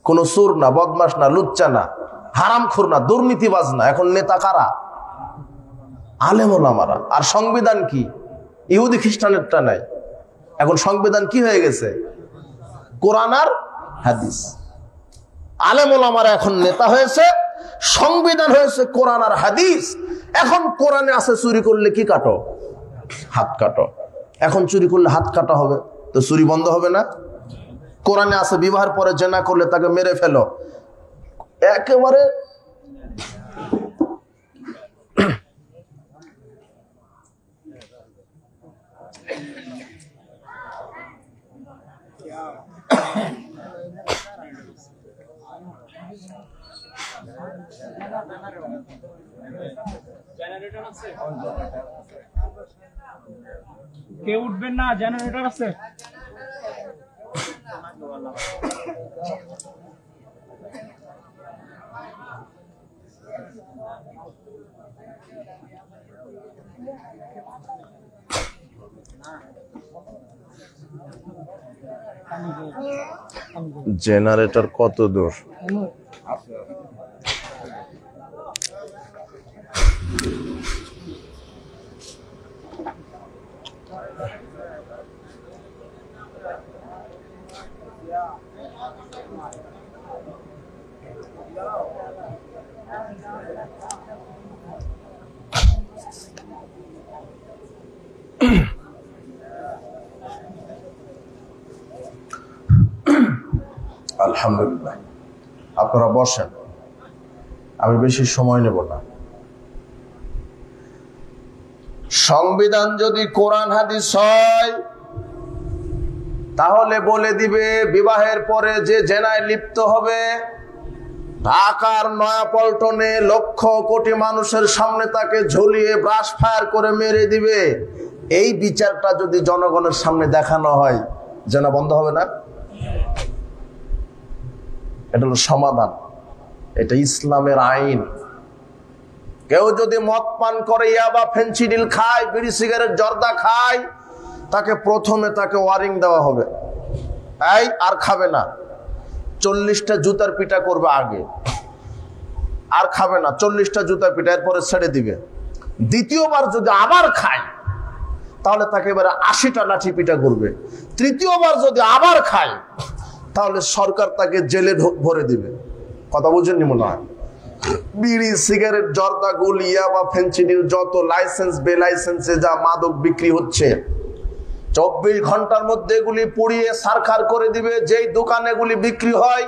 Speaker 1: কোন সুর না, বদমাস না, লুচ্চা না, হারামখোর না, দুর্নীতিবাজ না। এখন নেতা কারা? আলেম ওলামারা। আর সংবিধান কি? ইহুদি খ্রিস্টানেরটা নাই। এখন সংবিধান কি হয়ে গেছে? কোরআন আর হাদিস। আলেম ওলামারা এখন নেতা হয়েছে, সংবিধান হয়েছে কোরআন আর হাদিস। এখন কোরআনে আছে চুরি করলে কি কাটো? হাত কাটো। এখন চুরি করলে হাত কাটা হবে, তো চুরি বন্ধ হবে না? কোরআনে আছে বিবাহের পরে জেনা করলে তাকে মেরে ফেলো। একেবারে
Speaker 2: কেউ উঠবেন না, জেনারেটর আছে।
Speaker 1: জেনারেটর কত দূর? আলহামদুলিল্লাহ, আপনারা বসেন, আমি বেশি সময় নেব না। সংবিধান যদি কোরআন হাদিস হয় তাহলে বলে দিবে বিবাহের পরে যে জেনায় লিপ্ত হবে ঢাকার নয়াপল্টনে লক্ষ কোটি মানুষের সামনে তাকে ঝুলিয়ে ব্রাশ ফায়ার করে মেরে দিবে। এই বিচারটা যদি জনগণের সামনে দেখানো হয়, জেনা বন্ধ হবে না? এটা হলো সমাধান, এটা ইসলামের আইন। কেউ যদি মদ পান করে, ইয়াবা, ফেন্সিডিল খায়, বিড়ি সিগারেট, জর্দা খায়, তাকে প্রথমে তাকে ওয়ারিং দেওয়া হবে, এই আর খাবে না। 40টা জুতার পিটা করবে আগে, আর খাবে না। 40টা জুতার পিটা, এরপরে ছেড়ে দিবে। দ্বিতীয়বার যদি আবার খায় তাহলে তাকে এবারে 80টা লাঠি পিটা করবে। তৃতীয়বার যদি আবার খায় তাহলে সরকার তাকে জেলে ভরে দিবে। কথা বুঝেননি মনে হয়? বিড়ি, সিগারেট, জর্দা, গুলিয়া বা ফেন্সিডিল, যত লাইসেন্স বে লাইসেন্সে যা মাদক বিক্রি হচ্ছে, 24 ঘন্টার মধ্যে এগুলি পুড়িয়ে সারখার করে দিবে। যেই দোকানে এগুলি বিক্রি হয়,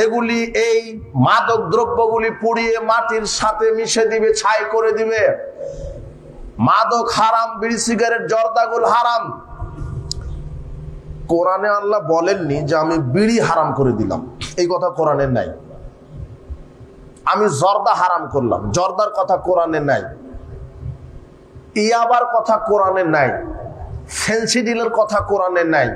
Speaker 1: এগুলি এই মাদক দ্রব্যগুলি পুড়িয়ে মাটির সাথে মিশে দিবে, ছাই করে দিবে। মাদক হারাম, বিড়ি সিগারেট জর্দাগুল হারাম। কোরআনে আল্লাহ বলেননি যে আমি বিড়ি হারাম করে দিলাম, এই কথা কোরআনে নাই। আমি জর্দা হারাম করলাম, জর্দার কথা কোরআনে নাই। ইয়াবার কথা কোরআনে নাই, ফেন্সিডিলের কথা কোরআনে নাই।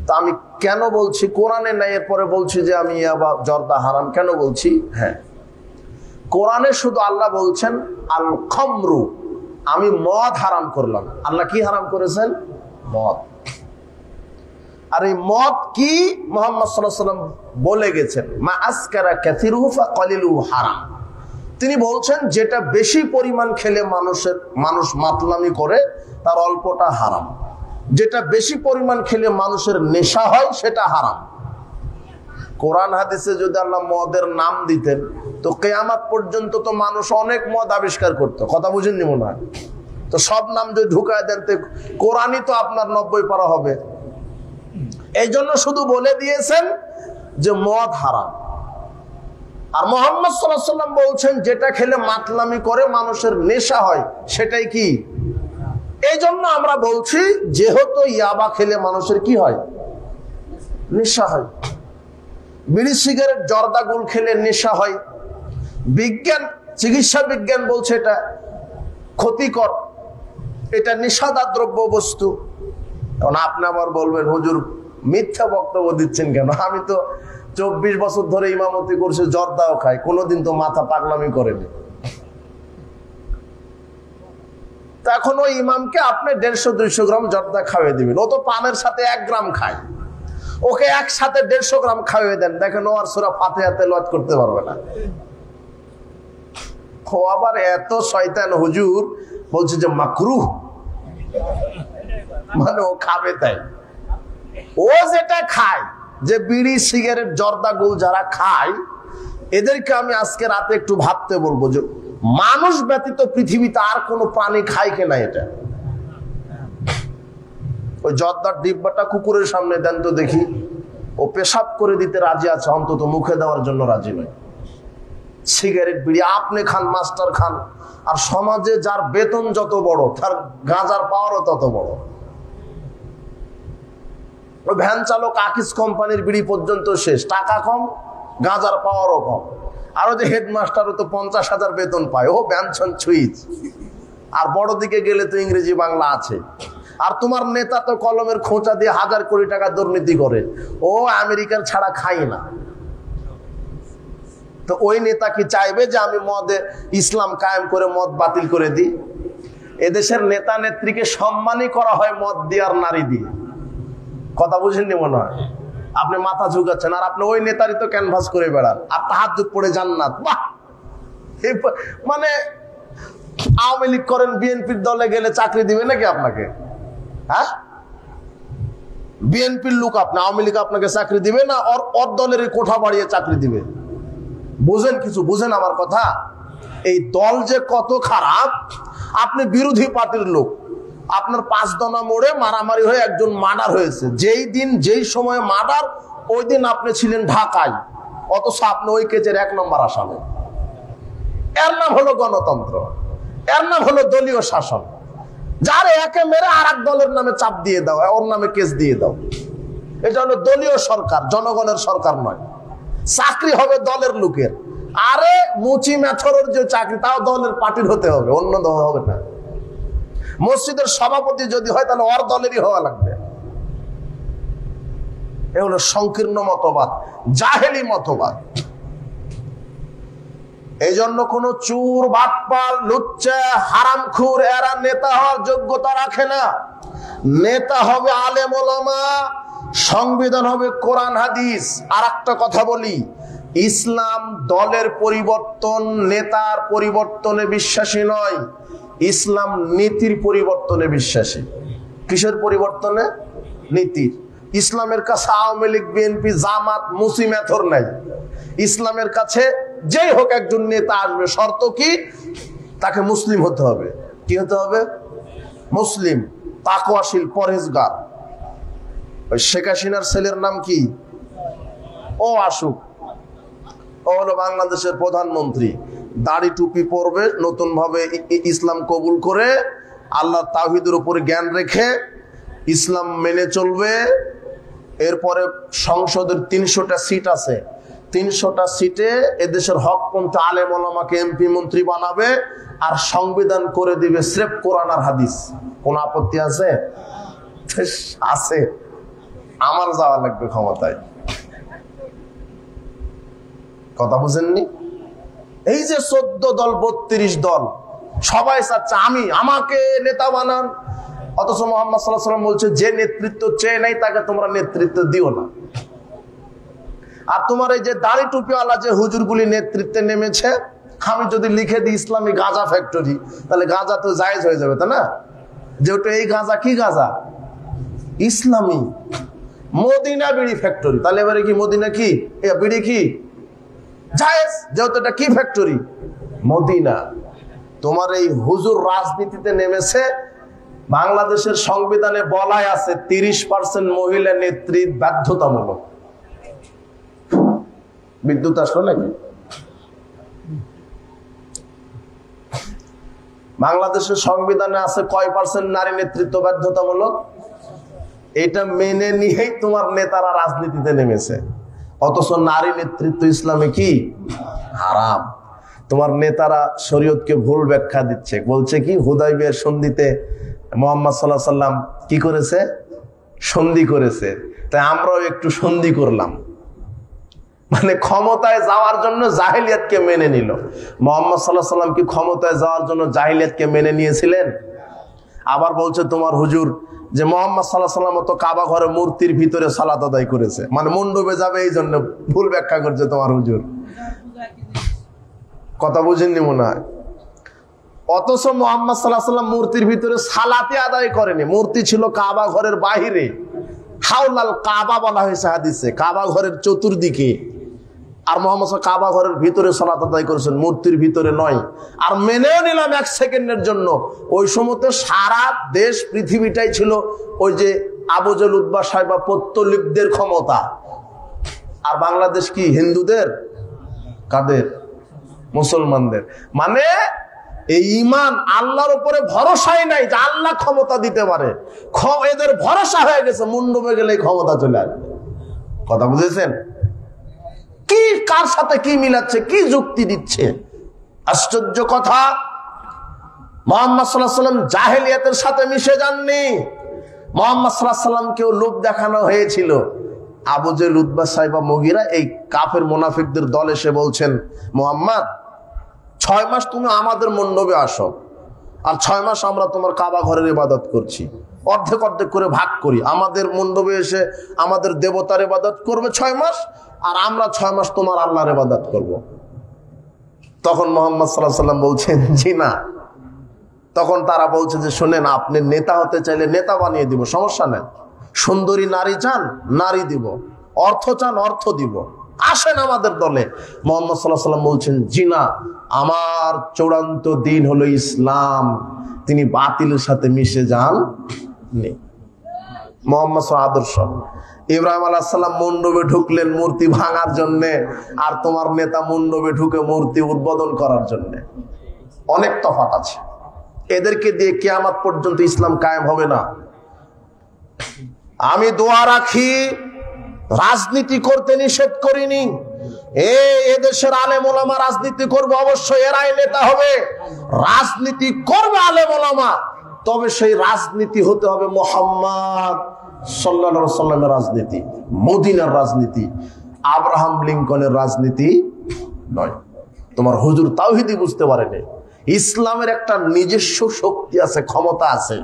Speaker 1: তা আমি কেন বলছি কোরআনে নাই, এরপরে বলছি যে আমি ইয়াবা জর্দা হারাম কেন বলছি? হ্যাঁ, কোরআনে শুধু আল্লাহ বলছেন আল খামরু, আমি মদ হারাম করলাম। আল্লাহ কি হারাম করেছেন? মদ। আর এই মদ কি? মুহাম্মদ সাল্লাল্লাহু আলাইহি ওয়াসাল্লাম বলে গেছেন, মা আসকারা কাসিরুহু ফাকালিলুহু হারাম। তিনি বলছেন যেটা বেশি পরিমাণ খেলে মানুষ মাতলামি করে তার অল্পটা হারাম। যেটা বেশি পরিমাণ খেলে মানুষের নেশা হয় সেটা হারাম। কোরআন হাদিসে যদি আল্লাহ মদের নাম দিতেন তো কিয়ামত পর্যন্ত তো মানুষ অনেক মদ আবিষ্কার করতো। কথা বুঝেননি মনে হয়? তো সব নাম যদি ঢুকায় দেন তো কোরআনই তো আপনার 90 পারা হবে। এই জন্য শুধু বলে দিয়েছেন যে মদ হারাম। আর মুহাম্মদ সাল্লাল্লাহু আলাইহি ওয়াসাল্লাম বলছেন যেটা খেলে মাতলামি করে মানুষের নেশা হয় সেটাই কি। এই জন্য আমরা বলছি যেহেতু ইয়াবা খেলে মানুষের কি হয়, নেশা হয়। বিড়ি সিগারেট জর্দাগুল খেলে নেশা হয়। বিজ্ঞান, চিকিৎসা বিজ্ঞান বলছে এটা ক্ষতিকর, এটা নেশাদার দ্রব্য বস্তু। কারণ আপনি আবার বলবেন হুজুর মিথ্যা বক্তব্য দিচ্ছেন কেন? আমি তো 24 বছর ধরে ইমামতি করছি, জর্দাও খাই, কোনোদিন তো মাথা পাগলামি করেনি। এখন ওই ইমামকে আপনি 150-200 গ্রাম জর্দা খাওয়াই দিবেন, ও তো পানের সাথে 1 গ্রাম খায়, ওকে একসাথে 150 গ্রাম খাওয়াই দেন, দেখেন ও আর সূরা ফাতিহা তেলাওয়াত করতে পারবে না। ও আবার এত শয়তান হুজুর, বলছে যে মাকরুহ, মানে ও খাবে তাই। ও যেটা খায়, যে বিড়ি সিগারেট জর্দা গুল যারা খায়, এদেরকে আমি আজকে রাতে একটু ভাবতে বলবো যে মানুষ ব্যতীত পৃথিবীতে আর কোন প্রাণী খায় কিনা এটা। ওই জর্দার ডিব্বাটা কুকুরের সামনে দেন তো দেখি, ও পেশাব করে দিতে রাজি আছে, অন্তত মুখে দেওয়ার জন্য রাজি নয়। সিগারেট বিড়ি আপনি খান, মাস্টার খান, আর সমাজে যার বেতন যত বড় তার গাঁজার পাওয়ারও তত বড়। ওই ভ্যান চালক আকিস কোম্পানির বিড়ি পর্যন্ত শেষ, টাকা কম, গাঁজার পাওয়ারও কম। আর ওই যে হেডমাস্টারও তো 50,000 বেতন পায়, ও ব্যঞ্জন সুইচ। আর বড় দিকে গেলে তো ইংরেজি বাংলা আছে। আর তোমার নেতা তো কলমের খোঁচা দিয়ে 1000 কোটি টাকা দুর্নীতি করে, ও আমেরিকার ছাড়া খাই না। তো ওই নেতা কি চাইবে যে আমি মদে ইসলাম কায়েম করে মদ বাতিল করে দিই? এদেশের নেতা নেত্রীকে সম্মানই করা হয় মদ দিয়ে আর নারী দিয়ে। কথা বুঝেননি মনে হয়? আপনি মাথা ঝুঁকাচ্ছেন, আর আপনি ওই নেতারই তো ক্যানভাস করে বেড়ান, আর তাহাজ্জুদ পড়ে জান্নাত। বাহ! মানে আওয়ামী লীগ করেন, বিএনপির দলে গেলে চাকরি দিবে নাকি আপনাকে? হ্যাঁ, বিএনপির লোক আপনি, আওয়ামী লীগ আপনাকে চাকরি দিবে না, ওর দলের কোঠা বাড়িয়ে চাকরি দিবে? বুঝেন কিছু, বুঝেন আমার কথা? এই দল যে কত খারাপ। আপনি বিরোধী পার্টির লোক, আপনার 5 দনা মোড়ে মারামারি হয়ে একজন মার্ডার হয়েছে, যেই দিন যেই সময় মার্ডার, ওই দিন আপনি ছিলেন ঢাকায়, অথচ আপনি ওই কেজের 1 নম্বর আসামি। এর নাম হলো গণতন্ত্র, এর নাম হলো দলীয় শাসন। যার একে মেরে আর এক দলের নামে চাপ দিয়ে দাও, ওর নামে কেস দিয়ে দাও। এটা হলো দলীয় সরকার, জনগণের সরকার নয়। চাকরি হবে দলের লোকের। আরে মুচি মেথরের যে চাকরি, তাও দলের পার্টির হতে হবে, অন্য দল হবে না। মসজিদের সভাপতি যদি হয় তাহলে ওর দলেরই হওয়া লাগবে। এ হলো সংকীর্ণ মতবাদ, জাহেলি মতবাদ। এই জন্য কোন চুর, বাটপাল, লুচ্চা, হারামখোর এরা নেতা হওয়ার যোগ্যতা রাখে না। নেতা হবে আলেম ওলামা, সংবিধান হবে কোরআন হাদিস। আর একটা কথা বলি, ইসলাম দলের পরিবর্তন, নেতার পরিবর্তনে বিশ্বাসী নয়। ইসলাম নীতির পরিবর্তনে বিশ্বাসী। কিসের পরিবর্তনে? নীতির। ইসলামের কাছে আওয়ামী লীগ, বিএনপি, জামাত, মুসি মেথর নাই। ইসলামের কাছে যেই হোক একজন নেতা আসবে, শর্ত কি? তাকে মুসলিম হতে হবে। কি হতে হবে? মুসলিম, তাকওয়াশীল, পরহেজগার। ওই শেখ হাসিনার ছেলের নাম কি? ও আসুক, ও হলো বাংলাদেশের প্রধানমন্ত্রী। দাড়ি টুপি পরবে, নতুন ভাবে ইসলাম কবুল করে, আল্লাহ তাওহীদের উপরে জ্ঞান রেখে ইসলাম মেনে চলবে। এরপরে সংসদের 300টা সিট আছে, 300টা সিটে এদেশের হকপন্থী আলেম ওলামাকে এমপি মন্ত্রী বানাবে, আর সংবিধান করে দিবে স্রেফ কোরআন আর হাদিস। কোন আপত্তি আছে? আছে। আমার যাওয়া লাগবে ক্ষমতায়। কথা বুঝেননি? এই যে 14 দল, 32 দল, সবাই চাচ্ছে আমাকে নেতা বানান। অথচ মুহাম্মদ সাল্লাল্লাহু আলাইহি ওয়াসাল্লাম বলছে, যে নেতৃত্ব চেয়ে নাই তাকে তোমরা নেতৃত্ব দিও না। আর তোমার এই যে দাড়ি টুপিওয়ালা যে হুজুরগুলি নেতৃত্বে নেমেছে, আমি যদি লিখে দিই ইসলামী গাঁজা ফ্যাক্টরি, তাহলে গাঁজা তো জায়েজ হয়ে যাবে, তাই না? যেহেতু এই গাঁজা কি গাঁজা? ইসলামী। মদিনা বিড়ি ফ্যাক্টরি, তাহলে এবারে কি মদিনা কি বিড়ি কি জায়েজ? যেহেতু এটা কি ফ্যাক্টরি? মদিনা। তোমার এই হুজুর রাজনীতিতে নেমেছে। বাংলাদেশের সংবিধানে বলাই আছে 30% মহিলা নেতৃত্ব বাধ্যতামূলক। বিদ্যুৎ আসলো নাকি? বাংলাদেশের সংবিধানে আছে কয় পার্সেন্ট নারী নেতৃত্ব বাধ্যতামূলক? এটা মেনে নিয়েই তোমার নেতারা রাজনীতিতে নেমেছে, অথচ নারী নেতৃত্ব ইসলামে কি হারাম। তোমার নেতারা শরীয়তকে ভুল ব্যাখ্যা দিচ্ছে, বলছে কি হুদায়বিয়ার সন্ধিতে মুহাম্মদ সাল্লাল্লাহু আলাইহি সাল্লাম কি করেছে? সন্ধি করেছে, তাই আমরাও একটু সন্ধি করলাম। মানে ক্ষমতায় যাওয়ার জন্য জাহিলিয়াতকে মেনে নিল। মুহাম্মদ সাল্লাল্লাহু আলাইহি সাল্লাম কি ক্ষমতায় যাওয়ার জন্য জাহিলিয়াতকে মেনে নিয়েছিলেন? আবার বলছে তোমার হুজুর যে মুহাম্মদ সাল্লাল্লাহু আলাইহি সাল্লাম তো কাবা ঘরে মূর্তির ভিতরে সালাত আদায় করেছে, মানে মণ্ডপে যাবে এই জন্য ভুল ব্যাখ্যা করছে তোমার হুজুর। কথা বুঝেননি মনে হয়। অথচ মুহাম্মদ সাল্লাল্লাহু আলাইহি সাল্লাম মূর্তির ভিতরে সালাতে আদায় করেনি, মূর্তি ছিল কাবা ঘরের বাহিরে, হাওলাল কাবা বলা হয়েছে হাদিসে, কাবা ঘরের চতুর্দিকে। আর মুহাম্মদ কাবা ঘরের ভিতরে সালাত আদায় করেছেন, মূর্তির ভিতরে নয়। আর মেনেও নিলাম 1 সেকেন্ডের জন্য, ওই সময়তে সারা দেশ পৃথিবীটাই ছিল ওই যে আবু জেল উতবা সাহেবা পত্তলিকদের ক্ষমতা। আর বাংলাদেশ কি হিন্দুদের? কাদের? মুসলমানদের। মানে এই ঈমান আল্লাহর উপরে ভরসাই নাই যে আল্লাহ ক্ষমতা দিতে পারে। এদের ভরসা হয়ে গেছে মণ্ডপে গেলে ক্ষমতা চলে আসবে। কথা বুঝেছেন? কি কার সাথে কি মিলাচ্ছে, কি যুক্তি দিচ্ছে? আশ্চর্য কথা। মুহাম্মদ সাল্লাল্লাহু আলাইহি সাল্লাম জাহেলিয়াতের সাথে মিশে যাননি। মুহাম্মদ সাল্লাল্লাহু আলাইহি সাল্লামকেও লোভ দেখানো হয়েছিল। আবু জেল উতবা সাইবা মুগিরা এই কাফের মুনাফিকদের দল এসে বলছেন, মুহাম্মদ 6 মাস তুমি আমাদের মণ্ডপে আসো, আর 6 মাস আমরা তোমার কাবা ঘরের ইবাদত করছি, অর্ধেক অর্ধেক করে ভাগ করি। আমাদের মণ্ডপে এসে আমাদের দেবতার ইবাদত করবে 6 মাস, আর আমরা 6 মাস তোমার আল্লাহর ইবাদত করব। তখন মুহাম্মদ সাল্লাল্লাহু আলাইহি সাল্লাম বলছেন জি না। তখন তারা বলছে যে শোনেন, আপনি নেতা হতে চাইলে নেতা বানিয়ে দিব, সমস্যা নেই। সুন্দরী নারী চান, নারী দিব। অর্থ চান, অর্থ দিব, আসেন আমাদের দলে। মুহাম্মদ সাল্লাল্লাহু আলাইহি সাল্লাম বলছেন জি না, আমার চূড়ান্ত দিন হলো ইসলাম, তিনি বাতিলের সাথে মিশে যান নি। মুহাম্মদ আদর্শ। ইব্রাহিম আলাইহিস সালাম মণ্ডপে ঢুকলেন মূর্তি ভাঙার জন্য, আর তোমার নেতা মণ্ডপে ঢুকে মূর্তি উদ্বোধন করার জন্য। অনেক তফাৎ আছে। এদেরকে দিয়ে কিয়ামত পর্যন্ত ইসলাম কায়েম হবে না। আমি দোয়া রাখি, রাজনীতি করতে নিষেধ করিনি। এদেশের আলেম ওলামা রাজনীতি করবে, অবশ্যই এরাই নেতা হবে। রাজনীতি করবে আলেম ওলামা, তবে সেই রাজনীতি হতে হবে মুহাম্মদ সাল্লাল্লাহু আলাইহি ওয়াসাল্লামের রাজনীতি, মদিনার রাজনীতি, আব্রাহাম লিঙ্কনের রাজনীতি নয়। তোমার হুজুর তাওহীদই বুঝতে পারেনি। ইসলামের একটা নিজস্ব শক্তি আছে, ক্ষমতা আছে।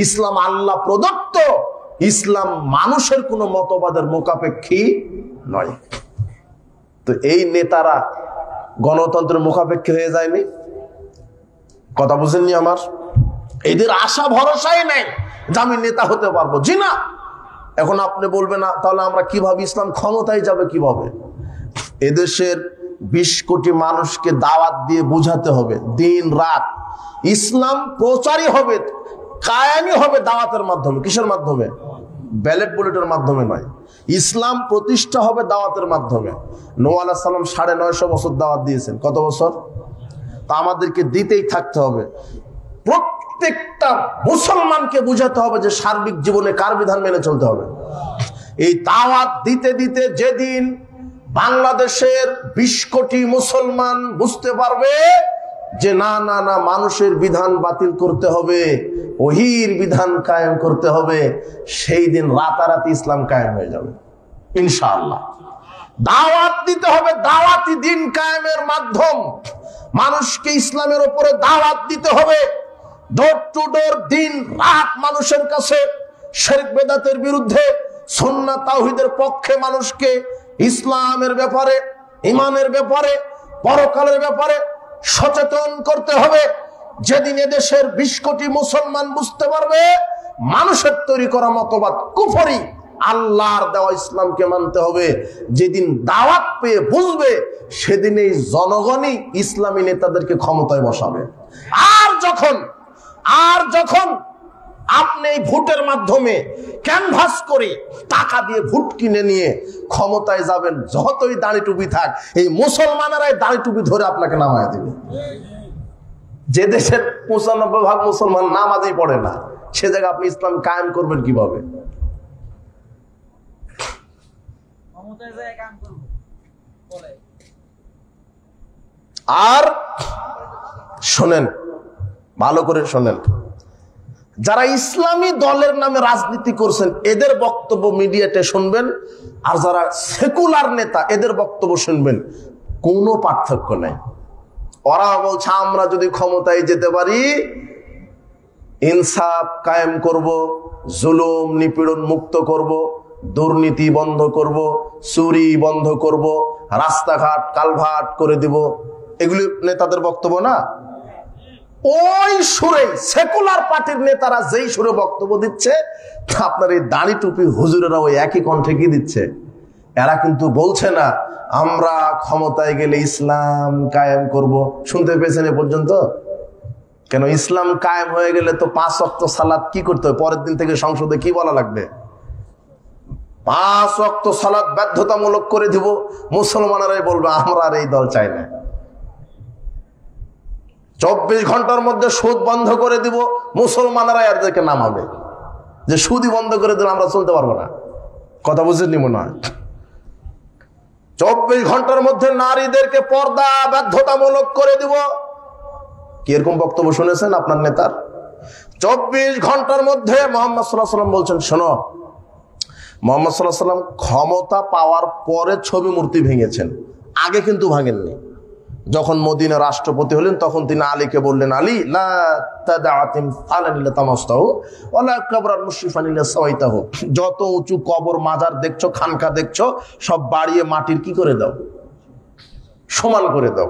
Speaker 1: ইসলাম আল্লাহ প্রদত্ত, ইসলাম মানুষের কোনো মতবাদের মোকাপেক্ষী নয়। তো এই নেতারা গণতন্ত্রের মুখাপেক্ষী হয়ে যায়নি। কথা বুঝেননি আমার? এদের আশা ভরসাই নেই যে আমি নেতা হতে পারবো। জি না। এখন আপনি বলবেন না, তাহলে আমরা কিভাবে ইসলাম ক্ষমতায় যাবে কিভাবে? এদেশের 20 কোটি মানুষকে দাওয়াত দিয়ে বুঝাতে হবে, দিন রাত ইসলাম প্রচারই হবে, কায়েমই হবে দাওয়াতের মাধ্যমে। কিসের মাধ্যমে? ব্যালেট বুলেটের মাধ্যমে নয়। ইসলাম প্রতিষ্ঠা হবে দাওয়াতের মাধ্যমে। নূহ আলাইহিস সালাম 950 বছর দাওয়াত দিয়েছেন। কত বছর? তা আমাদেরকে দিতেই থাকতে হবে। প্রত্যেকটা মুসলমানকে বুঝাতে হবে যে সার্বিক জীবনে কার বিধান মেনে চলতে হবে। এই দাওয়াত দিতে দিতে যেদিন বাংলাদেশের 20 কোটি মুসলমান বুঝতে পারবে যে না না না, মানুষের বিধান বাতিল করতে হবে, ওহীর বিধান কায়েম করতে হবে, সেই দিন রাতারাতি ইসলাম কায়েম হয়ে যাবে ইনশাআল্লাহ। দাওয়াত দিতে হবে, দাওয়াতি দিন কায়েমের মাধ্যম। মানুষকে ইসলামের উপরে দাওয়াত দিতে হবে, ডোর টু ডোর, দিন রাত মানুষের কাছে শিরক বেদাতের বিরুদ্ধে, সুন্নাত তাওহীদের পক্ষে মানুষকে ইসলামের ব্যাপারে, ঈমানের ব্যাপারে, পরকালের ব্যাপারে সচেতন করতে হবে। যেদিন এদেশের 20 কোটি মুসলমান বুঝতে পারবে মানুষের তৈরি করা মতবাদ কুফরি, আল্লাহর দেওয়া ইসলামকে মানতে হবে। যেদিন দাওয়াত পেয়ে বুঝবে সেদিন এই জনগণই ইসলামী নেতাদেরকে ক্ষমতায় বসাবে। আর যখন আপনি এই ভোটের মাধ্যমে ক্যানভাস করে টাকা দিয়ে ভোট কিনে নিয়ে ক্ষমতায় যাবেন, যতই দাড়ি টুপি থাক এই মুসলমানেরাই দাড়ি টুপি ধরে আপনাকে নামায় দেবে। যে দেশের 95% মুসলমান নামাজই পড়ে না, সে জায়গায় আপনি ইসলাম কায়েম করবেন কিভাবে? আর শোনেন, ভালো করে শোনেন, যারা ইসলামী দলের নামে রাজনীতি করছেন এদের বক্তব্য মিডিয়াতে শুনবেন, আর যারা সেকুলার নেতা এদের বক্তব্য শুনবেন, কোনো পার্থক্য নেই। ওরা বলছে আমরা যদি ক্ষমতায় যেতে পারি ইনসাফ কায়েম করব, জুলুম নিপীড়ন মুক্ত করব, দুর্নীতি বন্ধ করব, চুরি বন্ধ করব, রাস্তাঘাট কালভার্ট করে দিব। এগুলি নেতাদের বক্তব্য না? ওই সুরে সেকুলার পার্টির নেতারা যেই সুরে বক্তব্য দিচ্ছে, আপনার এই দাড়ি টুপি হুজুরেরা ওই একই কণ্ঠে কি দিচ্ছে। এরা কিন্তু বলছে না আমরা ক্ষমতায় গেলে ইসলাম কায়েম করব। শুনতে পেয়েছেন এ পর্যন্ত? কেন, ইসলাম কায়েম হয়ে গেলে তো 5 ওয়াক্ত সালাত কি করতে হবে? পরের দিন থেকে সংসদে কি বলা লাগবে? 5 ওয়াক্ত সালাত বাধ্যতামূলক করে দিব। মুসলমানেরাই বলবে আমরা আর এই দল চাই না। 24 ঘন্টার মধ্যে সুদ বন্ধ করে দিব। মুসলমানেরা এদেরকে নামাবে যে সুদই বন্ধ করে দিলে আমরা চলতে পারবো না। কথা বুঝেননি মনে হয়? 24 ঘন্টার মধ্যে নারীদেরকে পর্দা বাধ্যতামূলক করে দিব। কি এরকম বক্তব্য শুনেছেন আপনার নেতার? 24 ঘন্টার মধ্যে মুহাম্মদ সাল্লাল্লাহু আলাইহি ওয়াসাল্লাম বলছেন, শোনো, মুহাম্মদ সাল্লাল্লাহু আলাইহি ওয়াসাল্লাম ক্ষমতা পাওয়ার পরে ছবি মূর্তি ভেঙেছেন, আগে কিন্তু ভাঙেননি। যখন মদিনা রাষ্ট্রপতি হলেন তখন তিনি আলীকে বললেন, আলী লা তাদাআতিম ফালানিল্লা তামাস্তাহু ওয়ালা কবরান মুশরিফানিল্লা সাওয়াইতাহু, যত উঁচু কবর মাজার দেখছো, খানকা দেখছো, সব বাড়িয়ে মাটির কি করে দাও, সমান করে দাও।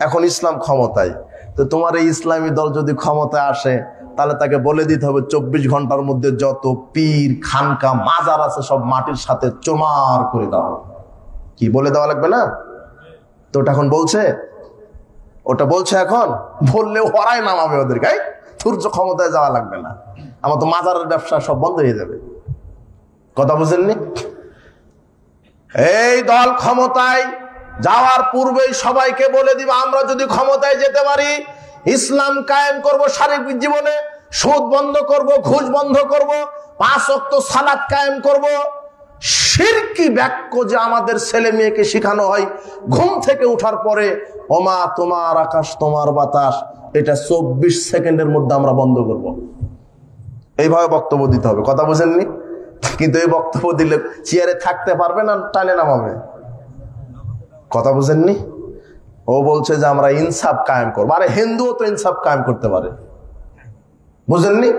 Speaker 1: এখন ইসলাম ক্ষমতায়, তো তোমার এই ইসলামী দল যদি ক্ষমতায় আসে তাহলে তাকে বলে দিতে হবে 24 ঘন্টার মধ্যে যত পীর খানকা মাজার আছে সব মাটির সাথে চোমার করে দাও। কি বলে দেওয়া লাগবে না? তো ওটা এখন বলছে, ওটা বলছে এখন বললে ওরাই নামাবে ওদেরকে। সূর্য ক্ষমতায় যাওয়া লাগবে না, আমার তো মাজারের ব্যবসা সব বন্ধ হয়ে যাবে। কথা বুঝেননি? এই দল ক্ষমতায় যাওয়ার পূর্বেই সবাইকে বলে দিবে আমরা যদি ক্ষমতায় যেতে পারি ইসলাম কায়েম করব, সার্বিক জীবনে সুদ বন্ধ করব, ঘুষ বন্ধ করব, 5 ওয়াক্ত সালাত কায়েম করব। শিরকি বাক্য যে আমাদের ছেলে মেয়েকে শেখানো হয় ঘুম থেকে ওঠার পরে, ওমা তোমার আকাশ তোমার বাতাস, এটা 24 সেকেন্ডের মধ্যে আমরা বন্ধ করব। এইভাবে বক্তব্য দিতে হবে। কথা বুঝেননি? কিন্তু এই বক্তব্য দিলে চেয়ারে থাকতে পারবে না, টানে নামাবে। কথা বুঝেননি? ও বলছে যে আমরা ইনসাফ কায়েম করবো। আরে হিন্দুও তো ইনসাফ কায়েম করতে পারে, বুঝেননি?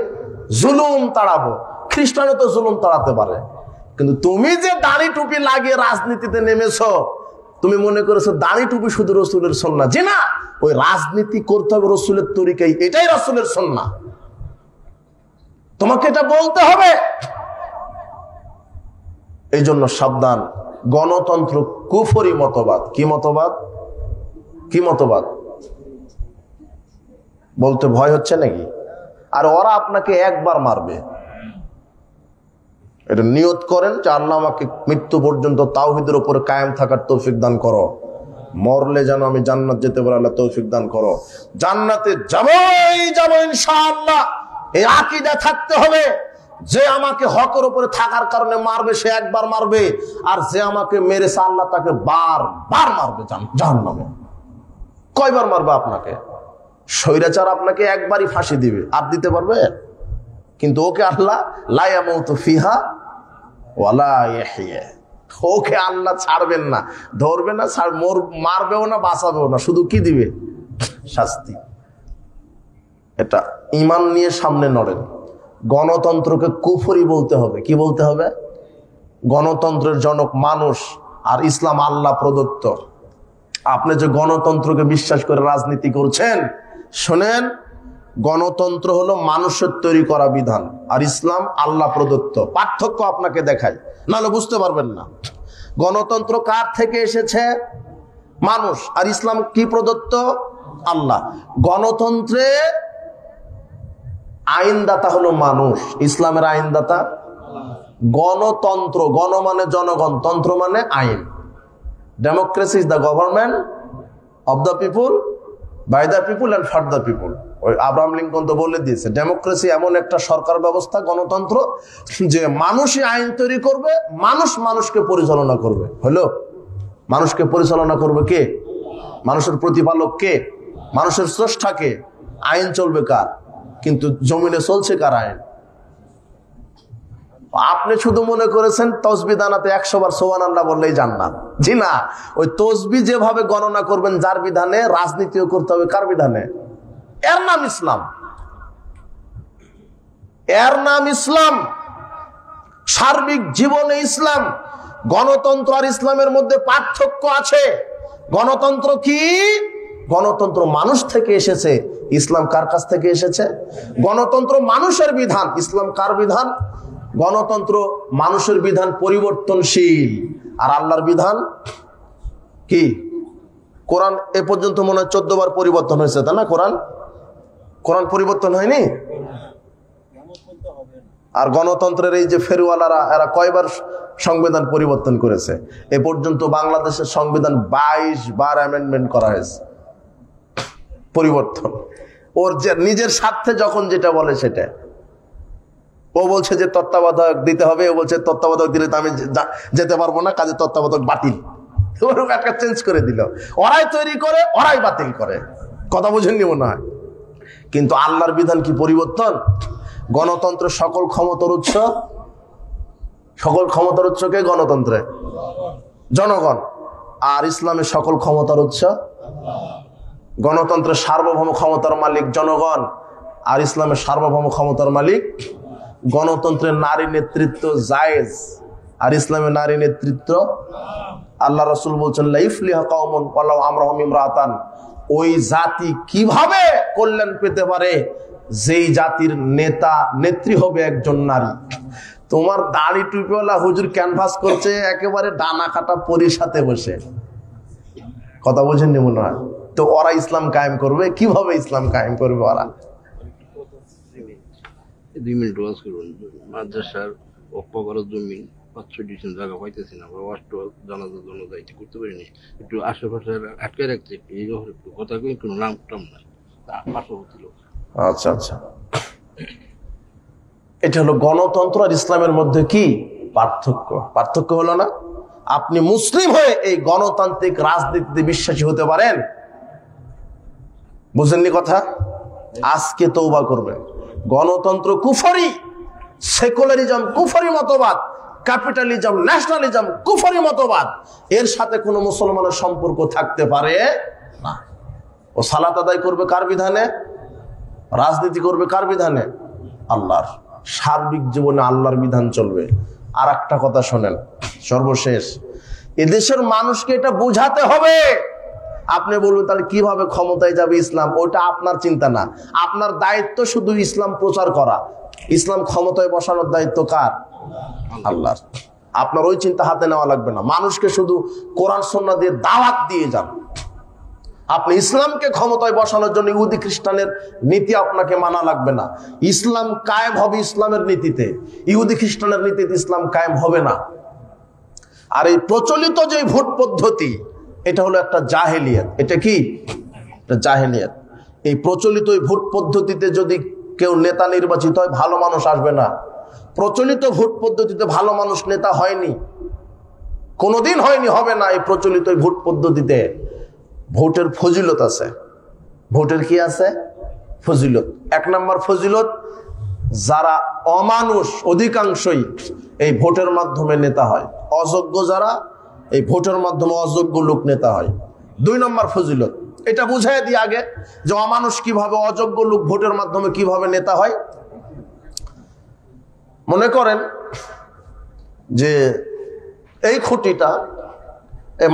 Speaker 1: জুলুম তাড়াবো, খ্রিস্টানও তো জুলুম তাড়াতে পারে। কিন্তু তুমি যে দাড়ি টুপি লাগিয়ে রাজনীতিতে নেমেছো, তুমি মনে করেছো দাড়ি টুপি শুধু রসুলের সুন্নাহ। জি না, ওই রাজনীতি করতে হবে রসুলের তরিকায়, এটাই রসুলের সুন্নাহ। তোমাকে এটা বলতে হবে। এই জন্য সাবধান, গণতন্ত্র কুফরি মতবাদ। কি মতবাদ? কি মতবাদ বলতে ভয় হচ্ছে নাকি? আর ওরা আপনাকে একবার মারবে, এটা নিয়ত করেন যে আল্লাহ আমাকে মৃত্যু পর্যন্ত তাওহীদের উপরে কায়েম থাকার তৌফিক দান করো, মরলে যেন আমি জান্নাত যেতে পারি, আল্লাহ তৌফিক দান করো। জান্নাতে যাবো ইনশাআল্লাহ। এই আকীদা থাকতে হবে যে আমাকে হকের উপরে থাকার কারণে মারবে সে একবার মারবে, আর যে আমাকে মেরেছে আল্লাহ তাকে বারবার মারবে জাহান্নামে। কয়বার মারবে আপনাকে? স্বৈরাচার আপনাকে একবারই ফাঁসি দিবে, আর দিতে পারবে? কিন্তু ওকে আল্লাহ লা ইয়ামুতু ফিহা ওয়ালা ইয়াহইয়া, ওকে আল্লাহ ছাড়বেন না, ধরবে না, মারবেও না, বাঁচাবেও না, শুধু কি দিবে? শাস্তি। এটা ঈমান নিয়ে সামনে নড়েন। গণতন্ত্রকে কুফরি বলতে হবে। কি বলতে হবে? গণতন্ত্রের জনক মানুষ, আর ইসলাম আল্লাহ প্রদত্ত। আপনি যে গণতন্ত্রকে বিশ্বাস করে রাজনীতি করছেন, শোনেন, গণতন্ত্র হলো মানুষের তৈরি করা বিধান, আর ইসলাম আল্লাহ প্রদত্ত। পার্থক্য আপনাকে দেখাই, নাহলে বুঝতে পারবেন না। গণতন্ত্র কার থেকে এসেছে? মানুষ। আর ইসলাম কি প্রদত্ত? আল্লাহ। গণতন্ত্রে আইনদাতা হলো মানুষ, ইসলামের আইনদাতা গণতন্ত্র। গণ মানে জনগণ, তন্ত্র মানে আইন। Democracy is the government of the people, by the people and for the people. ওই আব্রাহাম লিঙ্কন তো বলে দিয়েছে, ডেমোক্রেসি এমন একটা সরকার ব্যবস্থা, গণতন্ত্র, যে মানুষই আইন তৈরি করবে, মানুষ মানুষকে পরিচালনা করবে। হলো, মানুষকে পরিচালনা করবে কে? মানুষের প্রতিপালক কে? মানুষের স্রষ্টা কে? আইন চলবে কার? কিন্তু জমিনে চলছে কার আইন? আপনি শুধু মনে করেছেন তসবি দানাতে 100 বার সুবহানাল্লাহ বললেই জান্নাত। জি না, ওই তসবি যেভাবে গণনা করবেন যার বিধানে, রাজনীতিও করতে হবে কার বিধানে? এর নাম ইসলাম। এর নাম ইসলাম। সার্বিক জীবনে ইসলাম। গণতন্ত্র আর ইসলামের মধ্যে পার্থক্য আছে। গণতন্ত্র কি? গণতন্ত্র মানুষ থেকে এসেছে, ইসলাম কার কাছ থেকে এসেছে? গণতন্ত্র মানুষের বিধান, ইসলাম কার বিধান? গণতন্ত্র মানুষের বিধান পরিবর্তনশীল, আর আল্লাহর বিধান কি? কোরআন এ পর্যন্ত মনে হয় 14 বার পরিবর্তন হয়েছে, তাই না? কোরআন পরিবর্তন হয়নি। আর গণতন্ত্রের এই যে ফেরুওয়ালারা, এরা কয়বার সংবিধান পরিবর্তন করেছে? এ পর্যন্ত বাংলাদেশের সংবিধান 22 বার অ্যামেন্ডমেন্ট করা হয়েছে। পরিবর্তন ওর যে নিজের স্বার্থে যখন যেটা বলে সেটা। ও বলছে যে তত্ত্বাবধায়ক দিতে হবে, ও বলছে তত্ত্বাবধায়ক দিলে তো আমি যেতে পারবো না, কাজে তত্ত্বাবধায়ক বাতিল। একটা চেঞ্জ করে দিল। ওরাই তৈরি করে, ওরাই বাতিল করে। কথা বুঝেননি মনে হয়? কিন্তু আল্লাহর বিধান কি পরিবর্তন? গণতন্ত্রের সকল ক্ষমতার উৎস, সকল ক্ষমতার উৎস কে? গণতন্ত্রে জনগণ। আর ইসলামের সকল ক্ষমতার উৎস, গণতন্ত্রের সার্বভৌম ক্ষমতার মালিক জনগণ, আর ইসলামের সার্বভৌম ক্ষমতার মালিক। গণতন্ত্রের নারী নেতৃত্ব জায়েজ, আর ইসলামের নারী নেতৃত্ব। আল্লাহ রাসূল বলছেন, লা ইফলিহু কওমুন ওয়ালাউ আমরুহুম ইমরাতান। ওই জাতি কিভাবে কল্যাণ পেতে পারে যেই জাতির নেতা নেত্রী হবে একজন নারী। তোমার দাড়ি টুপিওয়ালা হুজুর ক্যানভাস করছে একেবারে ডানা কাটা পরীর সাথে বসে। কথা বোঝেননি মনে হয়? তো ওরা ইসলাম কায়েম করবে কিভাবে? ইসলাম কায়েম করবে ওরা।
Speaker 3: 2 মিনিট ওয়াজ করুন। মাদ্রাসার অপগড় জমি 500 ডিসেন জায়গা পাইতেছি না, ওয়াজটা জানাজার জন্য যাইতে করতে পারিনি। একটু আশেপাশে আটকে রাখছে, এই একটু কথা কই, কোনো নাম টাম নাই, পার্শ্ববর্তী লোক।
Speaker 1: আচ্ছা আচ্ছা, এটা হলো গণতন্ত্র আর ইসলামের মধ্যে কি পার্থক্য? পার্থক্য হলো না? আপনি মুসলিম হয়ে এই গণতান্ত্রিক রাজনীতিতে বিশ্বাসী হতে পারেন? বুঝেননি কথা? আজকে তওবা করবেন। গণতন্ত্র কুফরি, সেকুলারিজম কুফরি মতবাদ, ক্যাপিটালিজম, ন্যাশনালিজম কুফরি মতবাদ। এর সাথে কোনো মুসলমানের সম্পর্ক থাকতে পারে না। ও সালাত আদায় করবে কার বিধানে? রাজনীতি করবে কার বিধানে? আল্লাহর। সার্বিক জীবনে আল্লাহর বিধান চলবে। আর একটা কথা শোনেন, সর্বশেষ, এদেশের মানুষকে এটা বোঝাতে হবে। আপনি বলবেন তাহলে কিভাবে ক্ষমতায় যাবে ইসলাম? ওটা আপনার চিন্তা না। আপনার দায়িত্ব শুধু ইসলাম প্রচার করা। ইসলাম ক্ষমতায় বসানোর দায়িত্ব কার? আল্লাহর। আপনার ওই চিন্তা হাতে নেওয়া লাগবে না। মানুষকে শুধু কোরআন সুন্নাহ দিয়ে দাওয়াত দিয়ে যান। আপনি ইসলামকে ক্ষমতায় বসানোর জন্য ইহুদি খ্রিস্টানের নীতি আপনাকে মানা লাগবে না। ইসলাম কায়েম হবে ইসলামের নীতিতে, ইহুদি খ্রিস্টানের নীতিতে ইসলাম কায়েম হবে না। আর এই প্রচলিত যে ভোট পদ্ধতি, এটা হলো একটা জাহেলিয়াত। এটা কি? এটা জাহেলিয়াত। এই প্রচলিত ভোট পদ্ধতিতে যদি কেউ নেতা নির্বাচিত হয়, ভালো মানুষ আসবে না। প্রচলিত ভোট পদ্ধতিতে ভালো মানুষ নেতা হয়নি, কোনোদিন হয়নি, হবে না। এই প্রচলিত ভোট পদ্ধতিতে ভোটের ফজিলত আছে। ভোটের কি আছে? ফজিলত। 1 নম্বর ফজিলত, যারা অমানুষ অধিকাংশই এই ভোটের মাধ্যমে নেতা হয়। অযোগ্য যারা, এই ভোটের মাধ্যমে অযোগ্য লোক নেতা হয়। 2 নম্বর ফজিলত, এটা বুঝাই দিই আগে যে অমানুষ কিভাবে, অযোগ্য লোক ভোটের মাধ্যমে কিভাবে নেতা হয়। মনে করেন যে এই খুঁটিটা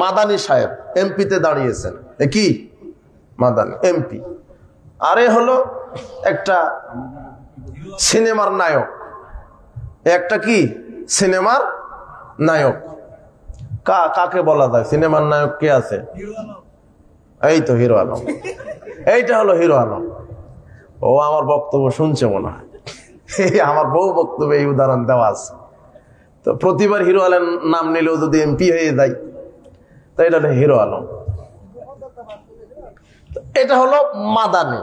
Speaker 1: মাদানী সাহেব এমপিতে দাঁড়িয়েছেন। কি? মাদানী এমপি। আরে হলো একটা সিনেমার নায়ক, একটা কি সিনেমার নায়ক। কাকে বলা যায় সিনেমার নায়ক? কে আছে? এই তো হিরো আলম। এইটা হলো হিরো আলম। ও আমার বক্তব্য শুনছে মনে হয়, আমার বহু বক্তব্য এই উদাহরণ দেওয়া আছে। তো প্রতিবার হিরো আলম নাম নিলেও যদি এমপি হয়ে যায়, তো এটা হলো হিরো আলম। এটা হলো মাদানি,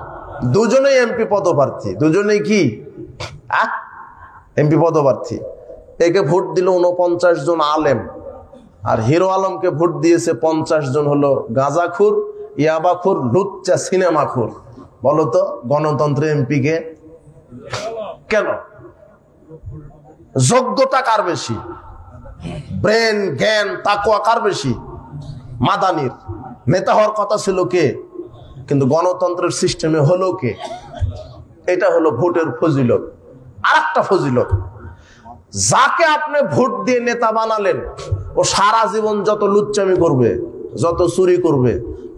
Speaker 1: দুজনেই এমপি পদপ্রার্থী, দুজনেই কি এমপি পদপ্রার্থী। একে ভোট দিল 49 জন আলেম, আর হিরো আলমকে ভোট দিয়েছে 50 জন হলো গাঁজাখুর, ইয়াবাখুর, লুচ্চা, সিনেমাখুর। বলতো গণতন্ত্র এমপি কে? কেন? যোগ্যতা কার বেশি? ব্রেন, জ্ঞান, তাকওয়া কার বেশি? মাদানির। নেতা হওয়ার কথা ছিল কে, কিন্তু গণতন্ত্রের সিস্টেমে হলো কে? এটা হলো ভোটের ফজিলত। আর একটা ফজিলত, যাকে আপনি ভোট দিয়ে নেতা বানালেন, ও সারা জীবন যত লুচ্চামি করবে, যত চুরি করবে,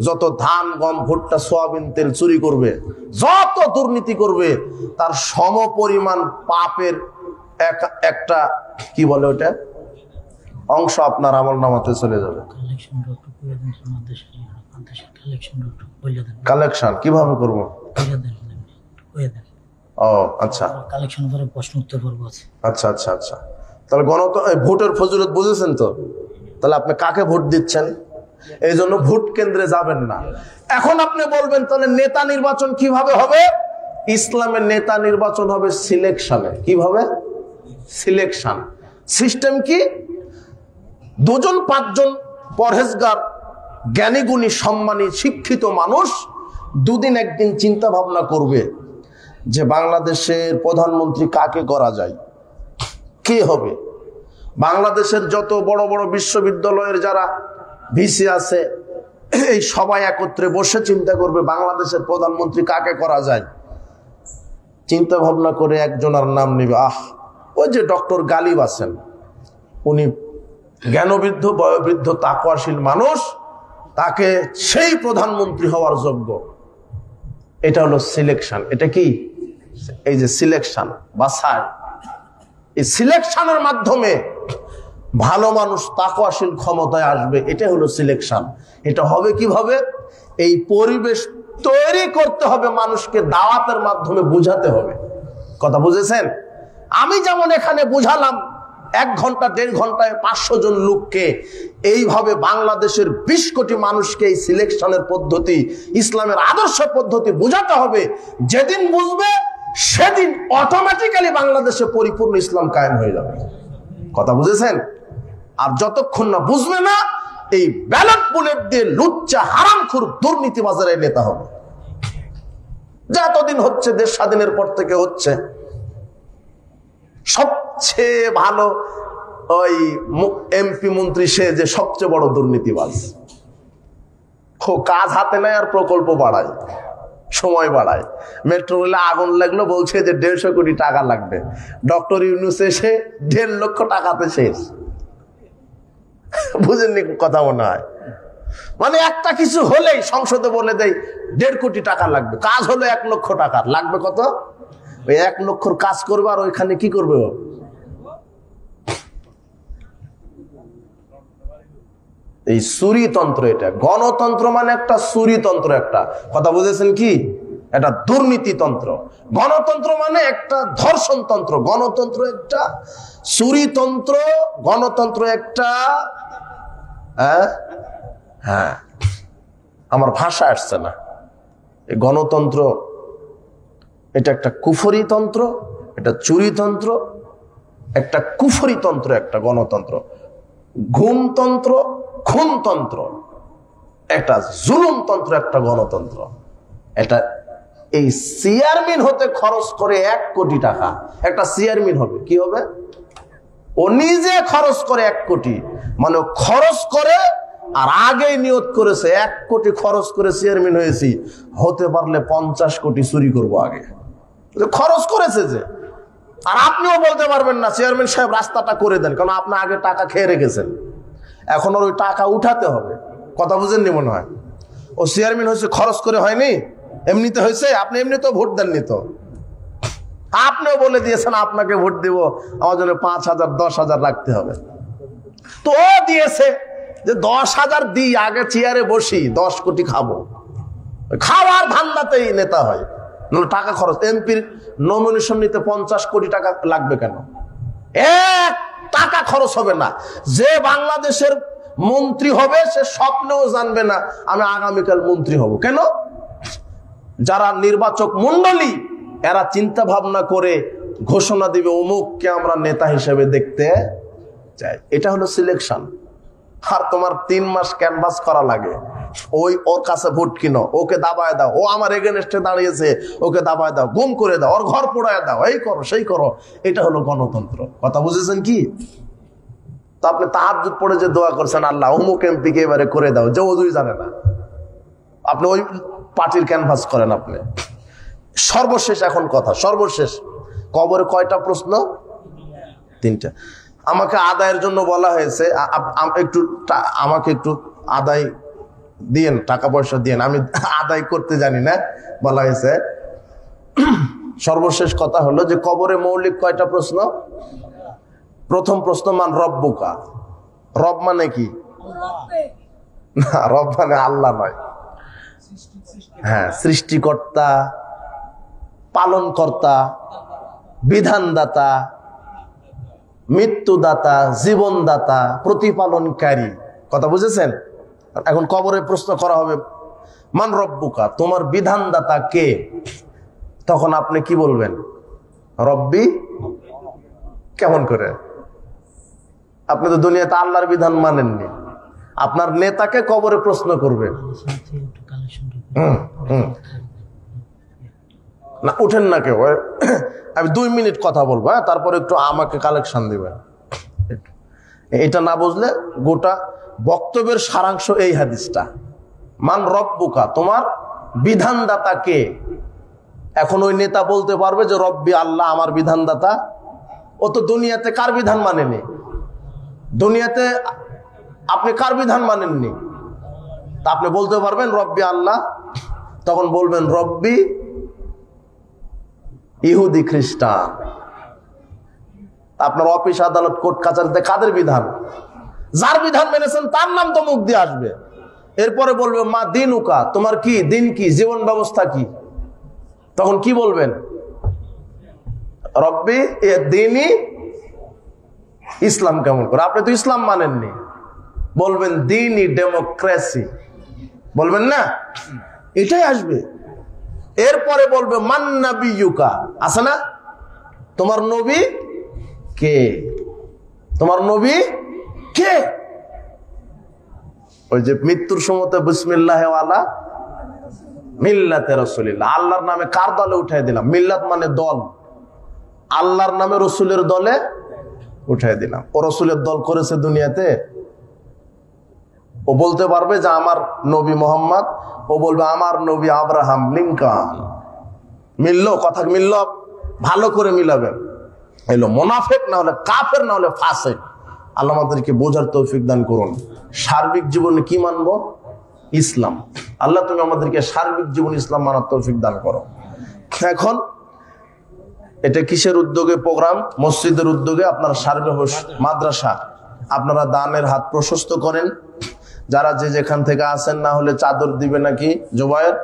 Speaker 1: যত ধান, গম, ভুট্টা, সোয়াবিন তেল চুরি করবে, যত দুর্নীতি করবে, তার সমপরিমাণ পাপের একটা কি বলে ওটা অংশ আপনার আমলনামাতে চলে যাবে। কালেকশন কিভাবে করবো? ও আচ্ছা, আচ্ছা আচ্ছা আচ্ছা। তাহলে ভোটের ফজিলত বুঝেছেন তো? তাহলে আপনি কাকে ভোট দিচ্ছেন? এই জন্য ভোট কেন্দ্রে যাবেন না। এখন আপনি বলবেন তাহলে নেতা নির্বাচন কিভাবে হবে? ইসলামের নেতা নির্বাচন হবে সিলেকশনে। কিভাবে? সিলেকশন সিস্টেম কি? 2-5 জন পরহেজগার, জ্ঞানীগুণী, সম্মানী, শিক্ষিত মানুষ দুদিন একদিন চিন্তা ভাবনা করবে যে বাংলাদেশের প্রধানমন্ত্রী কাকে করা যায়, কে হবে। বাংলাদেশের যত বড় বড় বিশ্ববিদ্যালয়ের যারা ভিসি আছে, এই সবাই একত্রে বসে চিন্তা করবে বাংলাদেশের প্রধানমন্ত্রী কাকে করা যায়। চিন্তা ভাবনা করে একজনের নাম নিবে। ওই যে ডক্টর গালিব আছেন, উনি জ্ঞানবৃদ্ধ, বয়োবৃদ্ধ, তাকওয়াশীল মানুষ, তাকে সেই প্রধানমন্ত্রী হওয়ার যোগ্য। এটা হলো সিলেকশন। এটা কি? এই যে সিলেকশন, বাছাই। এই সিলেকশনের মাধ্যমে ভালো মানুষ, তাকওয়াশীল ক্ষমতায় আসবে। এটা হলো সিলেকশন। এটা হবে কিভাবে? এই পরিবেশ তৈরি করতে হবে, মানুষকে দাওয়াতের মাধ্যমে বুঝাতে হবে। কথা বুঝেছেন? আমি যেমন এখানে বুঝালাম 1 ঘন্টা 1.5 ঘন্টায় 500 জন লোককে, এইভাবে বাংলাদেশের 20 কোটি মানুষকে এই সিলেকশনের পদ্ধতি, ইসলামের আদর্শ পদ্ধতি বুঝাতে হবে। যেদিন বুঝবে সেদিন অটোমেটিক্যালি বাংলাদেশে পরিপূর্ণ ইসলাম কায়েম হয়ে যাবে। কথা বুঝেছেন? আর যতক্ষণ না বুঝবে না, এই ব্যালট বুলেট দিয়ে লুচ্চা, হারামখোর, দুর্নীতিবাজের নেতা হবে। যা এতদিন হচ্ছে, দেশ স্বাধীনের পর থেকে হচ্ছে। সবচেয়ে ভালো ওই এমপি মন্ত্রী, সে যে সবচেয়ে বড় দুর্নীতিবাজ। কাজ হাতে নেয় আর প্রকল্প বাড়ায়, সময় বাড়ায়। মেট্রো রেলে আগুন লাগলো, বলছে যে 150 কোটি টাকা লাগবে। ডক্টর ইউনূস এসে 1.5 লক্ষ টাকাতে শেষ। বুঝেননি কথা? মনে হয় মানে একটা কিছু হলেই সংসদে বলে দেয় 1.5 কোটি টাকা লাগবে। কাজ হলো 1 লক্ষ টাকার, লাগবে কত? ওই 1 লক্ষর কাজ করবে, আর ওইখানে কি করবে? এই চুরিতন্ত্র। এটা গণতন্ত্র মানে একটা চুরিতন্ত্র। একটা কথা বুঝেছেন কি? এটা দুর্নীতিতন্ত্র। গণতন্ত্র মানে একটা ধর্ষণতন্ত্র। গণতন্ত্র একটা চুরিতন্ত্র। গণতন্ত্র একটা হ্যাঁ, আমার ভাষা আসছে না। এই গণতন্ত্র এটা একটা কুফরি তন্ত্র, এটা চুরিতন্ত্র, একটা কুফরি তন্ত্র, একটা গণতন্ত্র। ঘুমতন্ত্র, খুনতন্ত্র, একটা জুলুমতন্ত্র, একটা গণতন্ত্র। এটা এই চেয়ারম্যান হতে খরচ করে 1 কোটি টাকা। একটা চেয়ারম্যান হবে, কি হবে? ও নিজে খরচ করে 1 কোটি, মানে খরচ করে আর আগেই নিয়ত করেছে 1 কোটি খরচ করে চেয়ারম্যান হয়েছি, হতে পারলে 50 কোটি চুরি করব আগে। খরচ করেছে যে। আর আপনিও বলতে পারবেন না চেয়ারম্যান সাহেব রাস্তাটা করে দেন, কারণ আপনি আগে টাকা খেয়ে রেখেছেন, এখন ওই টাকা উঠাতে হবে। কথা বুঝেননি মনে হয়? ও চেয়ারম্যান হয়েছে খরচ করে, হয়নি? এমনিতে হয়েছে? আপনি এমনি তো ভোট দেননি তো, আপনিও বলে দিয়েছেন আপনাকে ভোট দিব, আমার জন্য 5,000 10,000 রাখতে হবে। তো ও দিয়েছে যে 10,000 দিই, আগে চেয়ারে বসি, 10 কোটি খাবো। খাওয়ার ধান্দাতেই নেতা হয়, টাকা খরচ। এমপির নমিনেশন নিতে 50 কোটি টাকা লাগবে কেন? 1 টাকা খরচ হবে না। যে বাংলাদেশের মন্ত্রী হবে সে স্বপ্নেও জানবে না আমি আগামীকাল মন্ত্রী হব। কেন? যারা নির্বাচক মন্ডলী এরা চিন্তা ভাবনা করে ঘোষণা দিবে অমুককে আমরা নেতা হিসেবে দেখতে চাই। এটা হলো সিলেকশন। আর তোমার 3 মাস ক্যানভাস করা লাগে, ওর কাছে ভোট কিনো, ওকে দাবায় দাও, ও আমার এগেনস্টে দাঁড়িয়েছে ওকে দাবায় দাও, গুম করে দাও, ওর ঘর পোড়ায় দাও, এই করো সেই করো। এটা হলো গণতন্ত্র। কথা বুঝেছেন কি? তো আপনি তাহাজ্জুদ পড়ে যে দোয়া করছেন, আল্লাহ অমুক এমপিকে এবারে করে দাও, যে ওই জানে না, আপনি ওই পার্টির ক্যানভাস করেন আপনি। সর্বশেষ এখন কথা, সর্বশেষ, কবরে কয়টা প্রশ্ন? 3টা। আমাকে আদায়ের জন্য বলা হয়েছে, আমাকে একটু আদায় দিয়েন, টাকা পয়সা দিয়েন, আমি আদায় করতে জানি না, বলা হয়েছে। সর্বশেষ কথা হলো যে কবরে মৌলিক কয়টা প্রশ্ন? প্রথম প্রশ্ন, মান রব্বুকা। রব মানে কি? না, রব মানে আল্লাহ নয়। হ্যাঁ, সৃষ্টিকর্তা, পালনকর্তা, বিধানদাতা, মৃত্যুদাতা, জীবনদাতা, প্রতিপালনকারী। কথা বুঝেছেন? এখন কবরে প্রশ্ন করা হবে, মান রব্বুকা, তোমার বিধানদাতা কে? তখন আপনি কি বলবেন? রব্বি। কেমন করে? আপনি তো দুনিয়াতে আল্লাহর বিধান মানেননি। আপনার নেতাকে কবরে প্রশ্ন করবে। না, উঠেন না কেউ, আমি 2 মিনিট কথা বলবো, হ্যাঁ, তারপরে একটু আমাকে কালেকশন দিবেন। এটা না বুঝলে গোটা বক্তব্যের সারাংশ এই হাদিসটা, মান রব্বুকা, তোমার বিধানদাতা কে? এখন ওই নেতা বলতে পারবে যে রব্বি আল্লাহ আমার বিধানদাতা। ও তো দুনিয়াতে কার বিধান মানেনি? দুনিয়াতে আপনি কার বিধান মানেননি? তা আপনি বলতে পারবেন রব্বি আল্লাহ? তখন বলবেন রব্বি ইহুদি খ্রিস্টান। আপনার অফিস আদালত কোর্ট কাছারিতে কাদের বিধান? যার বিধান মেনেছেন তার নাম তো মুখ দিয়ে আসবে। এরপরে বলবে মা দিনুকা, তোমার কি দিন, কি জীবন ব্যবস্থা কি? তখন কি বলবেন? রব্বি এ দিনই ইসলাম। কেমন করে? আপনি তো ইসলাম মানেননি। বলবেন দিনই ডেমোক্রেসি, বলবেন না? এটাই আসবে। এরপরে বলবে মান নাবিয়ুকা, আছে না? তোমার নবী কে? তোমার নবী কে? ওই যে মৃত্যুর সময়তে বিসমিল্লাহ ওয়ালা মিল্লাতে রাসূলিল্লাহ, আল্লাহর নামে কার দলে উঠাই দিলাম? মিল্লাত মানে দল, আল্লাহর নামে রসুলের দলে উঠাই দিলাম। ও রসুলের দল করেছে দুনিয়াতে? ও বলতে পারবে যে আমার নবী মোহাম্মদ? ও বলবে আমার নবী আব্রাহাম লিঙ্কন। মিললো? কথা মিললো? ভালো করে মিলাবেন। এলো মুনাফিক, না হলে কাফের, না হলে ফাসিক। আল্লাহ আমাদেরকে বোঝার তৌফিক দান করুন। সার্বিক জীবনে কি মানবো? ইসলাম। আল্লাহ তুমি আমাদেরকে সার্বিক জীবন ইসলাম মানার তৌফিক দান করো। এখন এটা কিসের উদ্যোগে প্রোগ্রাম? মসজিদের উদ্যোগে। আপনার সার্বিক মাদ্রাসা, আপনারা দানের হাত প্রশস্ত করেন। যারা যে যেখান থেকে আসেন, না হলে চাদর দিবে নাকি জোবায়ের?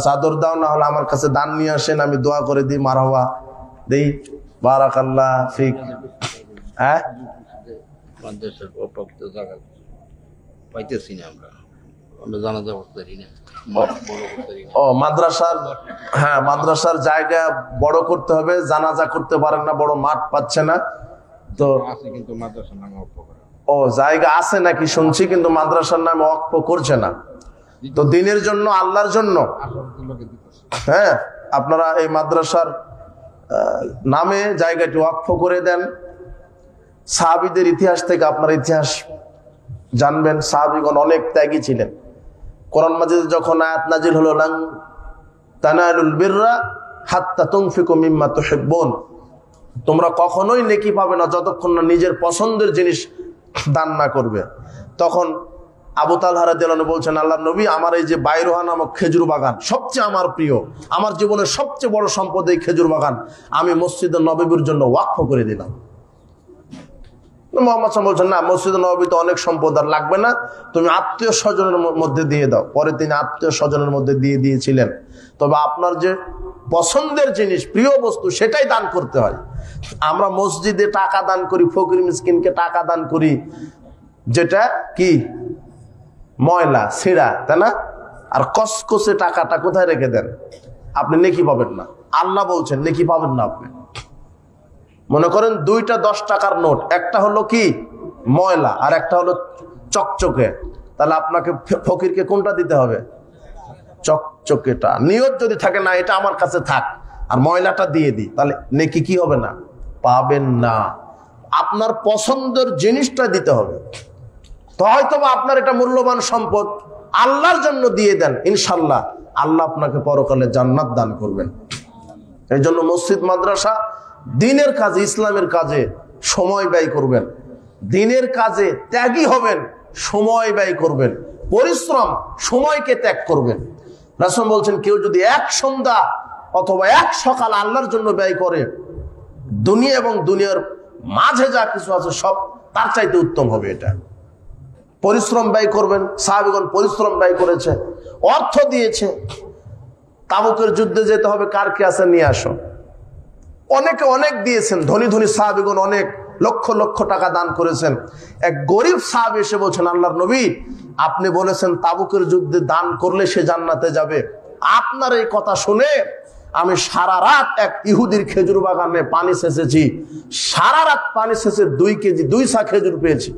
Speaker 1: চাদর দাও, না হলে আমার কাছে দান নিয়ে আসেন, আমি দোয়া করে দিই, মারহাবা দেই, বারাকাল্লাহ ফিক। হ্যাঁ,
Speaker 3: মাদ্রাসার অপ্রাপ্ত জায়গা পাইতেছি না, আমরা জানাজা করতে পারি না।
Speaker 1: ও মাদ্রাসার, হ্যাঁ মাদ্রাসার জায়গা বড় করতে হবে, জানাজা করতে পারেন না, বড় মাঠ পাচ্ছে না তো।
Speaker 3: কিন্তু মাদ্রাসার নামে অক্ষ করা,
Speaker 1: ও জায়গা আছে নাকি শুনছি, কিন্তু মাদ্রাসার নামে অক্ষ করছে না। তো দিনের জন্য, আল্লাহর জন্য, হ্যাঁ আপনারা এই মাদ্রাসার নামে জায়গাটি ওয়াকফ করে দেন। সাহাবীদের ইতিহাস থেকে আপনারা ইতিহাস জানবেন। সাহাবীগণ অনেক ত্যাগী ছিলেন। কোরআন মাজিদে যখন আয়াত নাজিল হলো লান তানালুল বিররা হাত্তা তুনফিকু মিম্মা তুহিব্বুন, তোমরা কখনোই নেকি পাবে না যতক্ষণ না নিজের পছন্দের জিনিস দান না করবে। তখন আবু তালহা রাদিয়াল্লাহু আনহু বলছেন, আল্লাহর নবী, আমার এই যে বাইরোহা নামক খেজুর বাগান সবচেয়ে আমার প্রিয়, আমার জীবনের সবচেয়ে বড় সম্পদ এই খেজুর বাগান, আমি মসজিদে নববীর জন্য ওয়াকফ করে দিলাম। মুহাম্মদ সাল্লাল্লাহু আলাইহি ওয়াসাল্লাম বলছেন, না, মসজিদে নববীতে অনেক সম্পদ আর লাগবে না, তুমি আত্মীয় স্বজনের মধ্যে দিয়ে দাও। পরে তিনি আত্মীয় স্বজনের মধ্যে দিয়ে দিয়েছিলেন। তবে আপনার যে পছন্দের জিনিস, প্রিয় বস্তু, সেটাই দান করতে হয়। আমরা মসজিদে টাকা দান করি, ফকির মিসকিনকে টাকা দান করি, যেটা কি ময়লা ছেঁড়া, তাই না? আর কসকসে টাকাটা কোথায় রেখে দেন? আপনি নেকি পাবেন না। আল্লাহ বলছেন নেকি পাবেন না আপনি। মনে করেন 2টা 10 টাকার নোট, একটা হলো কি ময়লা আর একটা হলো চকচকে, তাহলে আপনাকে ফকিরকে কোনটা দিতে হবে? চকচকেটা। নিয়ত যদি থাকে না এটা আমার কাছে থাক আর ময়লাটা দিয়ে দিই, তাহলে নেকি কি হবে না? পাবেন না। আপনার পছন্দের জিনিসটা দিতে হবে। তো হয়তো আপনার এটা মূল্যবান সম্পদ, আল্লাহর জন্য দিয়ে দেন, ইনশাল্লাহ আল্লাহ আপনাকে পরকালে জান্নাত দান করবেন। এই জন্য মসজিদ মাদ্রাসা দ্বীনের কাজে, ইসলামের কাজে সময় ব্যয় করবেন, দ্বীনের কাজে ত্যাগী হবেন, সময় ব্যয় করবেন, পরিশ্রম, সময়কে ত্যাগ করবেন। রাসূল বলছেন, কেউ যদি এক সন্ধ্যা অথবা এক সকাল আল্লাহর জন্য ব্যয় করে, দুনিয়া এবং দুনিয়ার মাঝে যা কিছু আছে সব তার চাইতে উত্তম হবে। এটা পরিশ্রম ব্যয় করবেন। সাহাবীগণ পরিশ্রম ব্যয় করেছে, অর্থ দিয়েছে। তাবুকের যুদ্ধে যেতে হবে, কার কি আছে নিয়ে আসো। অনেকে অনেক দিয়েছেন, ধনী ধনী সাহাবীগণ অনেক লক্ষ লক্ষ টাকা দান করেছেন। এক গরিব সাহাবী এসে বলছেন, আল্লাহর নবী, আপনি বলেছেন তাবুকের যুদ্ধে দান করলে সে জান্নাতে যাবে। আপনার এই কথা শুনে আমি সারা রাত এক ইহুদির খেজুর বাগানে পানি সেচেছি, সারা রাত পানি সেচে 2 কেজি 2 ছা খেজুর পেয়েছি।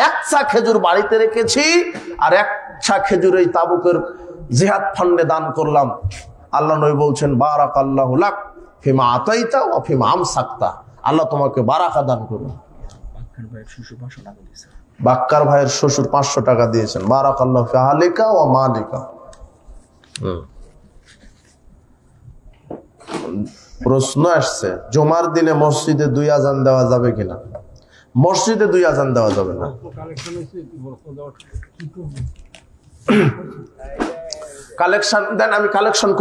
Speaker 1: 1 ছা খেজুর বাড়িতে রেখেছি আর 1 ছা খেজুর এই তাবুকের জিহাদ ফান্ডে দান করলাম। আল্লাহ নবী বলছেন, বারাকাল্লাহু লাক ফিমা আতাইতা ওয়া ফিমা আমসাকতা, আল্লাহ তোমাকে বারাকা দান করুন। বাক্কার ভাইয়ের শ্বশুর 500 টাকা দিয়েছেন। বারাকাল্লাহু ফি আহলিকা ওয়া মালিকা। প্রশ্ন আসছে, জুমার দিনে মসজিদে 2 আজান দেওয়া যাবে কিনা? মসজিদে 2 আজান দেওয়া যাবে না। কালেকশন দেন, আমি কালেকশন করি।